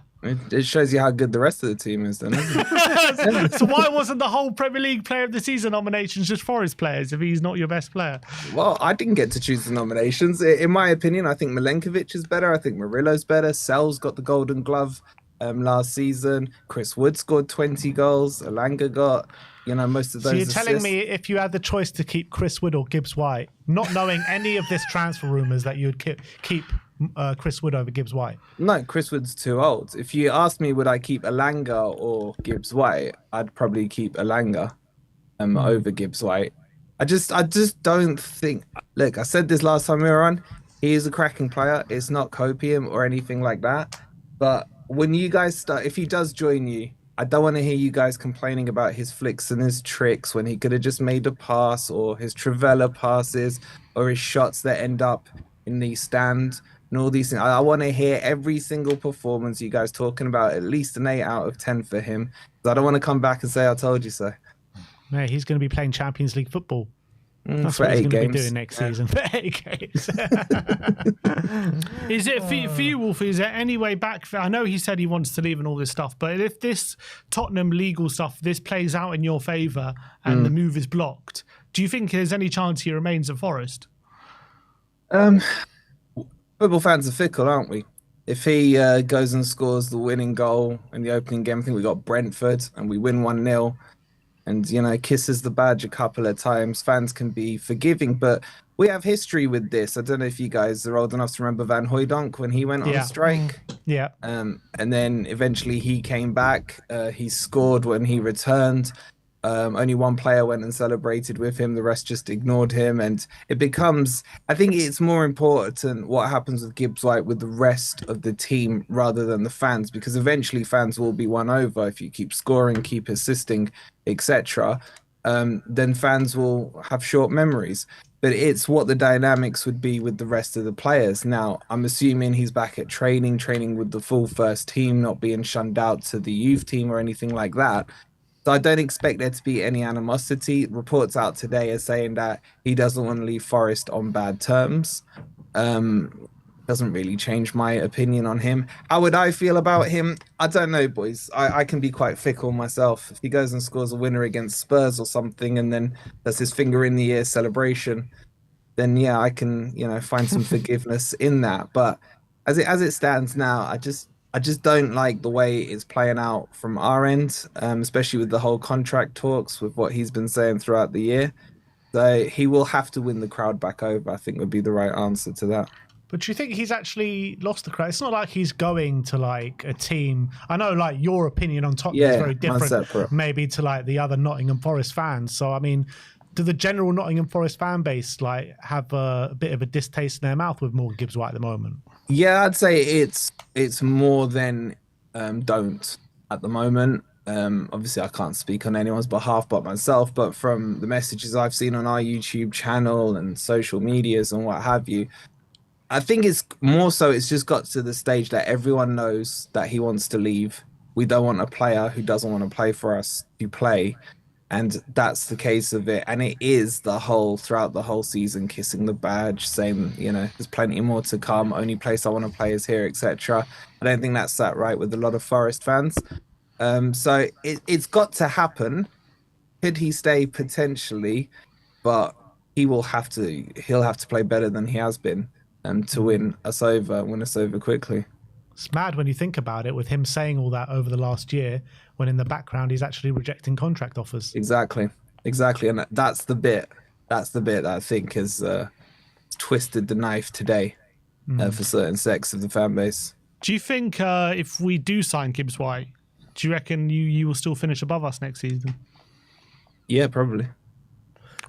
It shows you how good the rest of the team is, then, isn't it? So why wasn't the whole Premier League Player of the Season nominations just Forest players if he's not your best player? Well, I didn't get to choose the nominations. In my opinion, I think Milenkovic is better. I think Murillo's better. Sel's got the Golden Glove last season. Chris Wood scored 20 goals. Alanga got, most of those. So you're telling me if you had the choice to keep Chris Wood or Gibbs-White, not knowing any of this transfer rumours, that you would keep Chris Wood over Gibbs-White? No, Chris Wood's too old. If you asked me would I keep Alanga or Gibbs-White, I'd probably keep Alanga over Gibbs-White. I just don't think. Look, I said this last time we were on. He is a cracking player. It's not copium or anything like that. But when you guys start, if he does join you, I don't want to hear you guys complaining about his flicks and his tricks when he could have just made a pass, or his Trivela passes, or his shots that end up in the stand. And all these things. I want to hear every single performance you guys talking about, at least an 8 out of 10 for him. I don't want to come back and say I told you so. Yeah, he's going to be playing Champions League football. That's for what he's 8 going games. to be doing next season. For 8 games. Is it for you, Wolfie? Is there any way back? I know he said he wants to leave and all this stuff, but if this Tottenham legal stuff, this plays out in your favour and the move is blocked, do you think there's any chance he remains at Forest? Football fans are fickle, aren't we? If he goes and scores the winning goal in the opening game, I think we got Brentford and we win 1-0. and kisses the badge a couple of times, fans can be forgiving. But we have history with this. I don't know if you guys are old enough to remember Van Hooijdonk when he went on strike. Yeah. And then eventually he came back. He scored when he returned. Only one player went and celebrated with him. The rest just ignored him. And it becomes, I think it's more important what happens with Gibbs-White with the rest of the team rather than the fans, because eventually fans will be won over if you keep scoring, keep assisting, etc. Then fans will have short memories. But it's what the dynamics would be with the rest of the players. Now, I'm assuming he's back at training with the full first team, not being shunned out to the youth team or anything like that. So I don't expect there to be any animosity. Reports out today are saying that he doesn't want to leave Forest on bad terms. Doesn't really change my opinion on him. How would I feel about him? I don't know, boys. I can be quite fickle myself. If he goes and scores a winner against Spurs or something and then does his finger in the air celebration, then yeah, I can, find some forgiveness in that. But as it stands now, I just don't like the way it's playing out from our end, especially with the whole contract talks, with what he's been saying throughout the year. So he will have to win the crowd back over, I think would be the right answer to that. But do you think he's actually lost the crowd? It's not like he's going to like a team. I know like your opinion on Tottenham is very different maybe to like the other Nottingham Forest fans. So, I mean, do the general Nottingham Forest fan base like have a bit of a distaste in their mouth with Morgan Gibbs-White at the moment? Yeah, I'd say it's more than don't at the moment. Obviously, I can't speak on anyone's behalf but myself, but from the messages I've seen on our YouTube channel and social medias and what have you, I think it's more so it's just got to the stage that everyone knows that he wants to leave. We don't want a player who doesn't want to play for us to play. And that's the case of it. And it is throughout the whole season, kissing the badge, saying, there's plenty more to come. Only place I want to play is here, etc. I don't think that's sat right with a lot of Forest fans. So it's got to happen. Could he stay? Potentially, but he'll have to play better than he has been to win us over quickly. It's mad when you think about it, with him saying all that over the last year, when in the background he's actually rejecting contract offers. Exactly. And that's the bit that I think has twisted the knife today for certain sects of the fan base. Do you think if we do sign Gibbs-White, do you reckon you will still finish above us next season? Yeah, probably.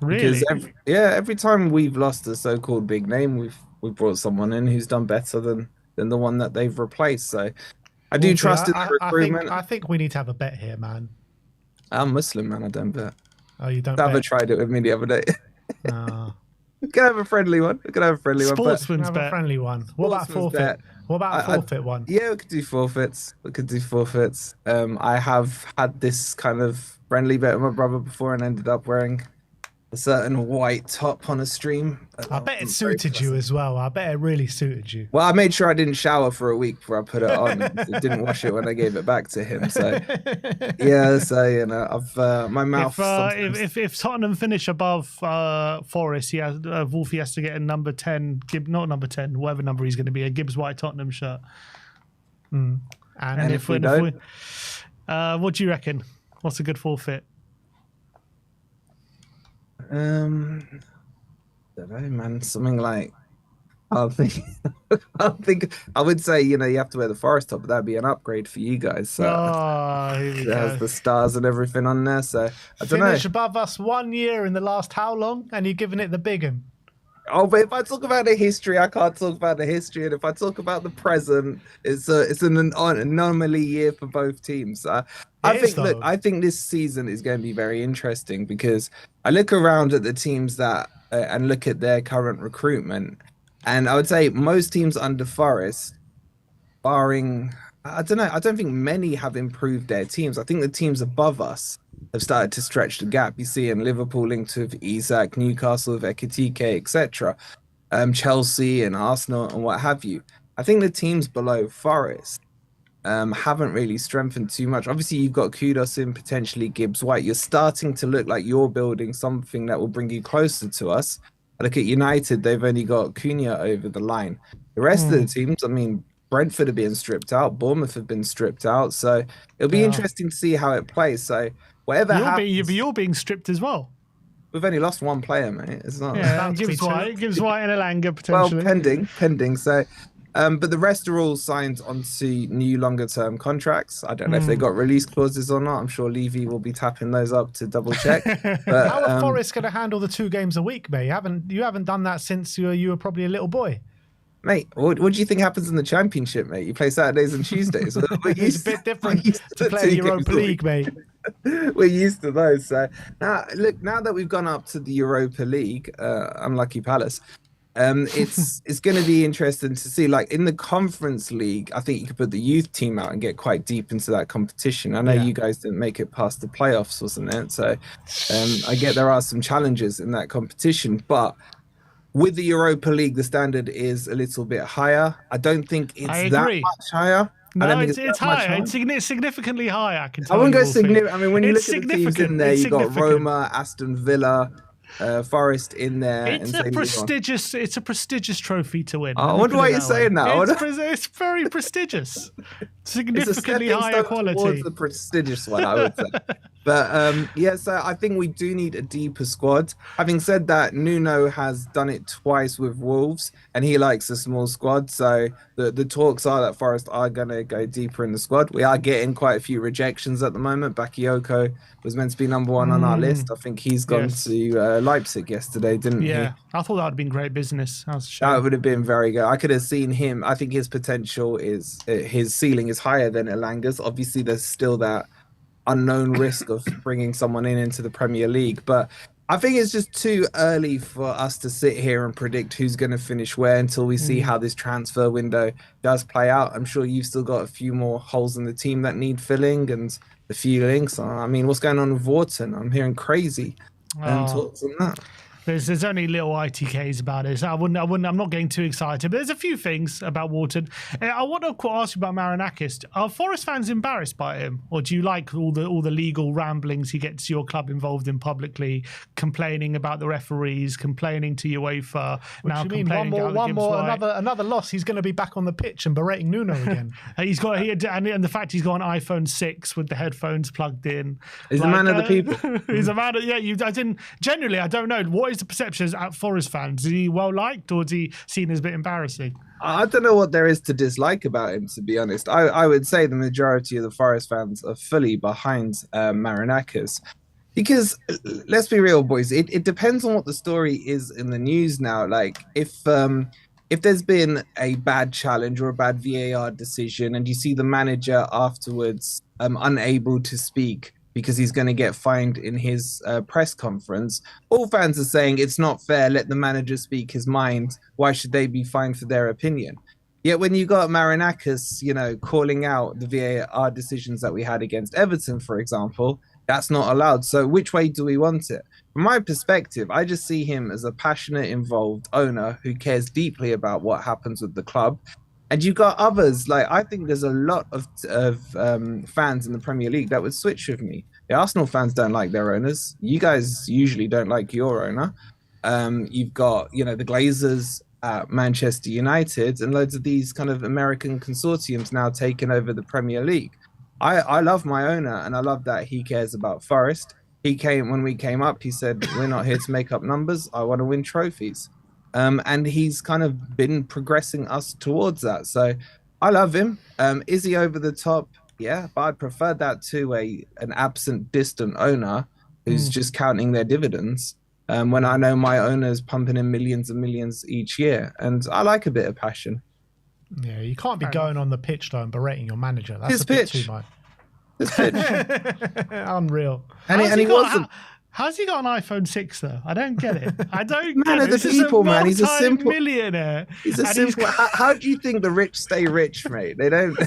Really? Because every time we've lost a so-called big name, we've brought someone in who's done better than the one that they've replaced. So I do trust in the recruitment. I think we need to have a bet here, man. I'm Muslim, man. I don't bet. Oh, you don't Never tried it with me the other day. No. We can have a friendly one. Sportsman's bet. A friendly one. What about forfeit? Bet. What about a forfeit one? Yeah, we could do forfeits. I have had this kind of friendly bet with my brother before and ended up wearing a certain white top on a stream. I bet it suited you as well. I bet it really suited you. Well, I made sure I didn't shower for a week before I put it on. Didn't wash it when I gave it back to him. So yeah, so I've my mouth. If Tottenham finish above Forest, Wolfie has to get a number 10, not number 10, whatever number he's going to be, a Gibbs-White Tottenham shirt. And if we don't, what do you reckon? What's a good forfeit? I don't know, man. Something like I would say, you have to wear the Forest top, but that'd be an upgrade for you guys. So it has the stars and everything on there. So I don't know. Finish above us 1 year in the last how long? And you're giving it the big one. Oh, but if I talk about the history, I can't talk about the history, and if I talk about the present, it's an anomaly year for both teams. I think this season is going to be very interesting because I look around at the teams that and look at their current recruitment, and I would say most teams under Forest, barring I don't know, I don't think many have improved their teams. I think the teams above us have started to stretch the gap. You see in Liverpool linked with Isak, Newcastle with Ekitike, etc. Chelsea and Arsenal and what have you. I think the teams below Forest haven't really strengthened too much. Obviously, you've got Kudos in, potentially Gibbs-White. You're starting to look like you're building something that will bring you closer to us. I look at United, they've only got Cunha over the line. The rest of the teams, I mean, Brentford are being stripped out. Bournemouth have been stripped out. So it'll be interesting to see how it plays. So whatever happens, You're being stripped as well. we've only lost one player, mate. It's not. Yeah, Gibbs-White and Elanga potentially. Well, pending. So, but the rest are all signed onto new longer-term contracts. I don't know if they got release clauses or not. I'm sure Levy will be tapping those up to double check. But how are Forest going to handle the 2 games a week, mate? You haven't done that since you were probably a little boy. Mate, what do you think happens in the Championship, mate? You play Saturdays and Tuesdays. It's a bit different to play the Europa League, mate. We're used to those. So now that we've gone up to the Europa League, unlucky Palace, it's going to be interesting to see. Like in the Conference League, I think you could put the youth team out and get quite deep into that competition. I know you guys didn't make it past the playoffs, wasn't it? So I get there are some challenges in that competition, but with the Europa League, the standard is a little bit higher. I don't think it's that much higher. No, it's higher. It's significantly higher. I can tell I wouldn't you. go significant. I mean, when you look at the teams in there, you've got significant. Roma, Aston Villa, Forest in there. It's a prestigious trophy to win. I wonder why you're saying that. It's very prestigious. Significantly higher quality. Towards the prestigious one, I would say. But so I think we do need a deeper squad. Having said that, Nuno has done it twice with Wolves, and he likes a small squad. So the talks are that Forest are going to go deeper in the squad. We are getting quite a few rejections at the moment. Bakayoko was meant to be number 1 on our list. I think he's gone to Leipzig yesterday, didn't he? Yeah, I thought that would have been great business. That would have been very good. I could have seen him. I think his potential his ceiling is higher than Elanga's. Obviously, there's still that unknown risk of bringing someone into the Premier League, but I think it's just too early for us to sit here and predict who's going to finish where until we see how this transfer window does play out. I'm sure you've still got a few more holes in the team that need filling and a few links. I mean, what's going on with Wharton? I'm hearing crazy talks on that. There's only little ITKs about it. So I'm not getting too excited. But there's a few things about Wharton. I want to ask you about Marinakis. Are Forest fans embarrassed by him, or do you like all the legal ramblings he gets your club involved in publicly, complaining about the referees, complaining to UEFA? What do you mean? One more, another loss. He's going to be back on the pitch and berating Nuno again. And the fact he's got an iPhone 6 with the headphones plugged in. He's a man of the people. He's a man of generally, I don't know what is the perception at Forest fans. Is he well liked, or is he seen as a bit embarrassing? I don't know what there is to dislike about him, to be honest. I would say the majority of the Forest fans are fully behind Marinakis. Because let's be real, boys, it depends on what the story is in the news now. Like if there's been a bad challenge or a bad VAR decision and you see the manager afterwards unable to speak because he's going to get fined in his press conference, all fans are saying it's not fair, let the manager speak his mind. Why should they be fined for their opinion? Yet when you got Marinakis, calling out the VAR decisions that we had against Everton, for example, that's not allowed. So which way do we want it? From my perspective, I just see him as a passionate, involved owner who cares deeply about what happens with the club. And you've got others, like I think there's a lot of fans in the Premier League that would switch with me. The Arsenal fans don't like their owners. You guys usually don't like your owner. You've got, the Glazers at Manchester United and loads of these kind of American consortiums now taking over the Premier League. I love my owner and I love that he cares about Forest. When we came up, he said, we're not here to make up numbers. I want to win trophies. And he's kind of been progressing us towards that. So I love him. Is he over the top? Yeah, but I'd prefer that to an absent, distant owner who's just counting their dividends when I know my owner is pumping in millions and millions each year. And I like a bit of passion. Yeah, you can't be going on the pitch, though, and berating your manager. That's His a bit pitch. too much. His pitch. Unreal. And he wasn't... How's he got an iPhone 6 though? I don't get it. I don't man get of it. the people, man. He's a simple millionaire. He's a simple. How do you think the rich stay rich, mate? They don't.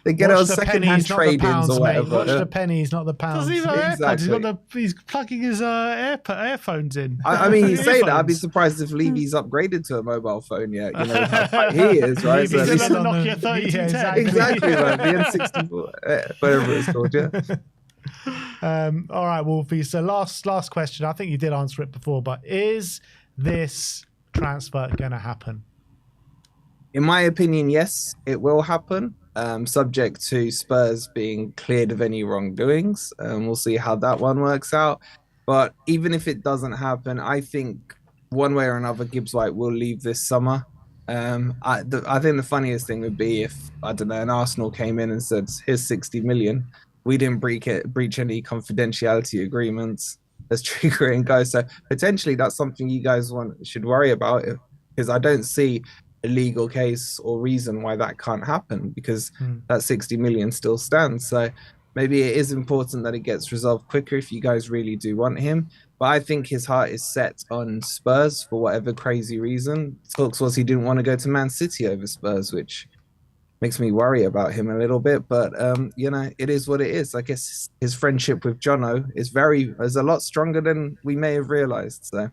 they get on secondhand trade-ins or whatever. Watch the pennies, not the pounds. Does he have AirPods? He's plugging his earphones in. I mean, you say that. I'd be surprised if Levy's upgraded to a mobile phone yet. How he is, right? He's on the Nokia 3210. Exactly, man. The N64, whatever it's called, yeah. All right, Wolfie. So last question. I think you did answer it before, but is this transfer going to happen? In my opinion, yes, it will happen. subject to Spurs being cleared of any wrongdoings. We'll see how that one works out. But even if it doesn't happen, I think one way or another, Gibbs-White will leave this summer. I think the funniest thing would be if, I don't know, an Arsenal came in and said, here's 60 million. We didn't breach any confidentiality agreements. Let's trigger it and go. So potentially that's something you guys should worry about, because I don't see a legal case or reason why that can't happen, because that 60 million still stands. So maybe it is important that it gets resolved quicker if you guys really do want him. But I think his heart is set on Spurs for whatever crazy reason. Talks was he didn't want to go to Man City over Spurs, which makes me worry about him a little bit. But you know, it is what it is. I guess his friendship with Jono is a lot stronger than we may have realized. So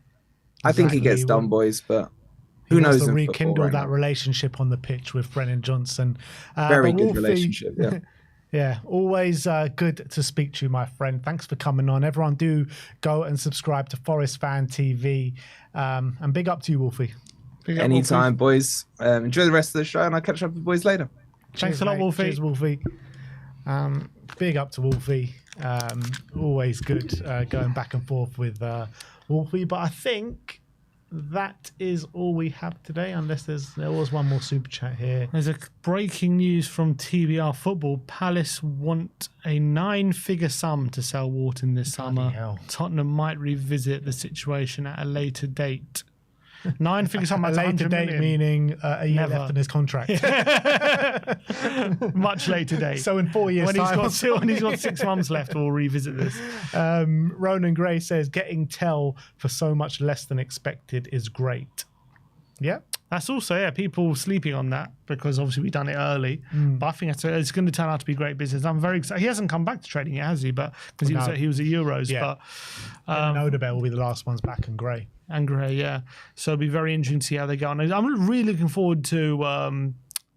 I think he gets done, boys. But who knows? To rekindle that relationship on the pitch with Brennan Johnson. Very good relationship. Yeah. Yeah, always good to speak to you, my friend. Thanks for coming on. Everyone do go and subscribe to Forest Fan TV. And big up to you, Wolfie. Anytime, boys. Enjoy the rest of the show, and I'll catch up with you boys later. Thanks a lot, Wolfie. Cheers, Wolfie. Big up to Wolfie. Always good going back and forth with Wolfie. But I think that is all we have today, unless there was one more super chat here. There's a breaking news from TBR Football. Palace want a 9-figure sum to sell Wharton this summer. Hell. Tottenham might revisit the situation at a later date. 9-figure sum at a later date, meaning a year left in his contract. Much later date. So in 4 years' time, when he's got 6 months left, we'll revisit this. Ronan Gray says, getting Tell for so much less than expected is great. Yeah. That's also, people sleeping on that, because obviously we've done it early. But I think it's going to turn out to be great business. I'm very excited. He hasn't come back to trading yet, has he? But because he was at Euros. Yeah. But Odebert will be the last ones back, and Gray. So it'll be very interesting to see how they go on. I'm really looking forward to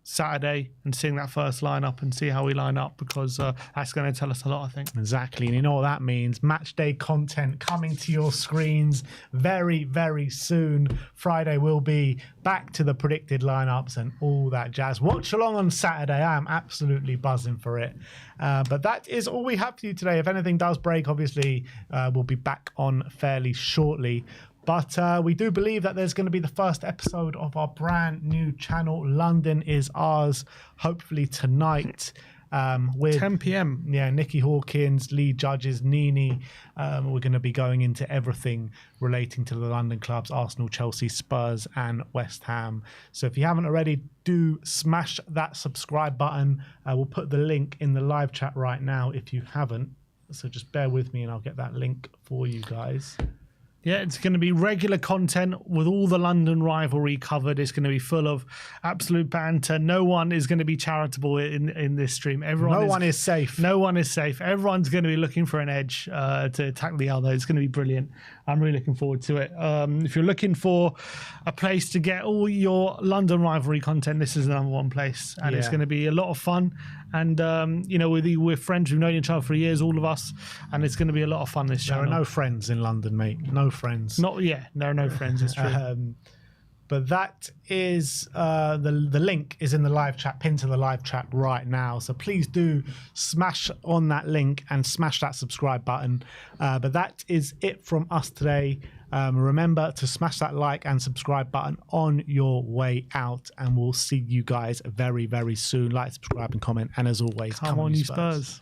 Saturday and seeing that first lineup and see how we line up, because that's going to tell us a lot, I think. Exactly. And you know what that means? Match day content coming to your screens very, very soon. Friday will be back to the predicted lineups and all that jazz. Watch along on Saturday. I am absolutely buzzing for it. But that is all we have for you today. If anything does break, obviously, we'll be back on fairly shortly. But we do believe that there's going to be the first episode of our brand new channel, London is Ours, hopefully tonight. With 10 p.m. Yeah, Nikki Hawkins, Lee Judges, Nini. We're going to be going into everything relating to the London clubs, Arsenal, Chelsea, Spurs and West Ham. So if you haven't already, do smash that subscribe button. We'll put the link in the live chat right now if you haven't. So just bear with me and I'll get that link for you guys. Yeah, it's going to be regular content with all the London rivalry covered. It's going to be full of absolute banter. No one is going to be charitable in this stream. No one is safe. No one is safe. Everyone's going to be looking for an edge to attack the other. It's going to be brilliant. I'm really looking forward to it. If you're looking for a place to get all your London rivalry content, this is the number one place. And it's going to be a lot of fun. And, we're friends. We've known each other for years, all of us. And it's going to be a lot of fun this channel. There are no friends in London, mate. No friends. There are no friends. It's true. But that is the link is in the live chat, pinned to the live chat right now. So please do smash on that link and smash that subscribe button. But that is it from us today. Remember to smash that like and subscribe button on your way out, and we'll see you guys very, very soon. Like, subscribe, and comment. And as always, come on, you Spurs.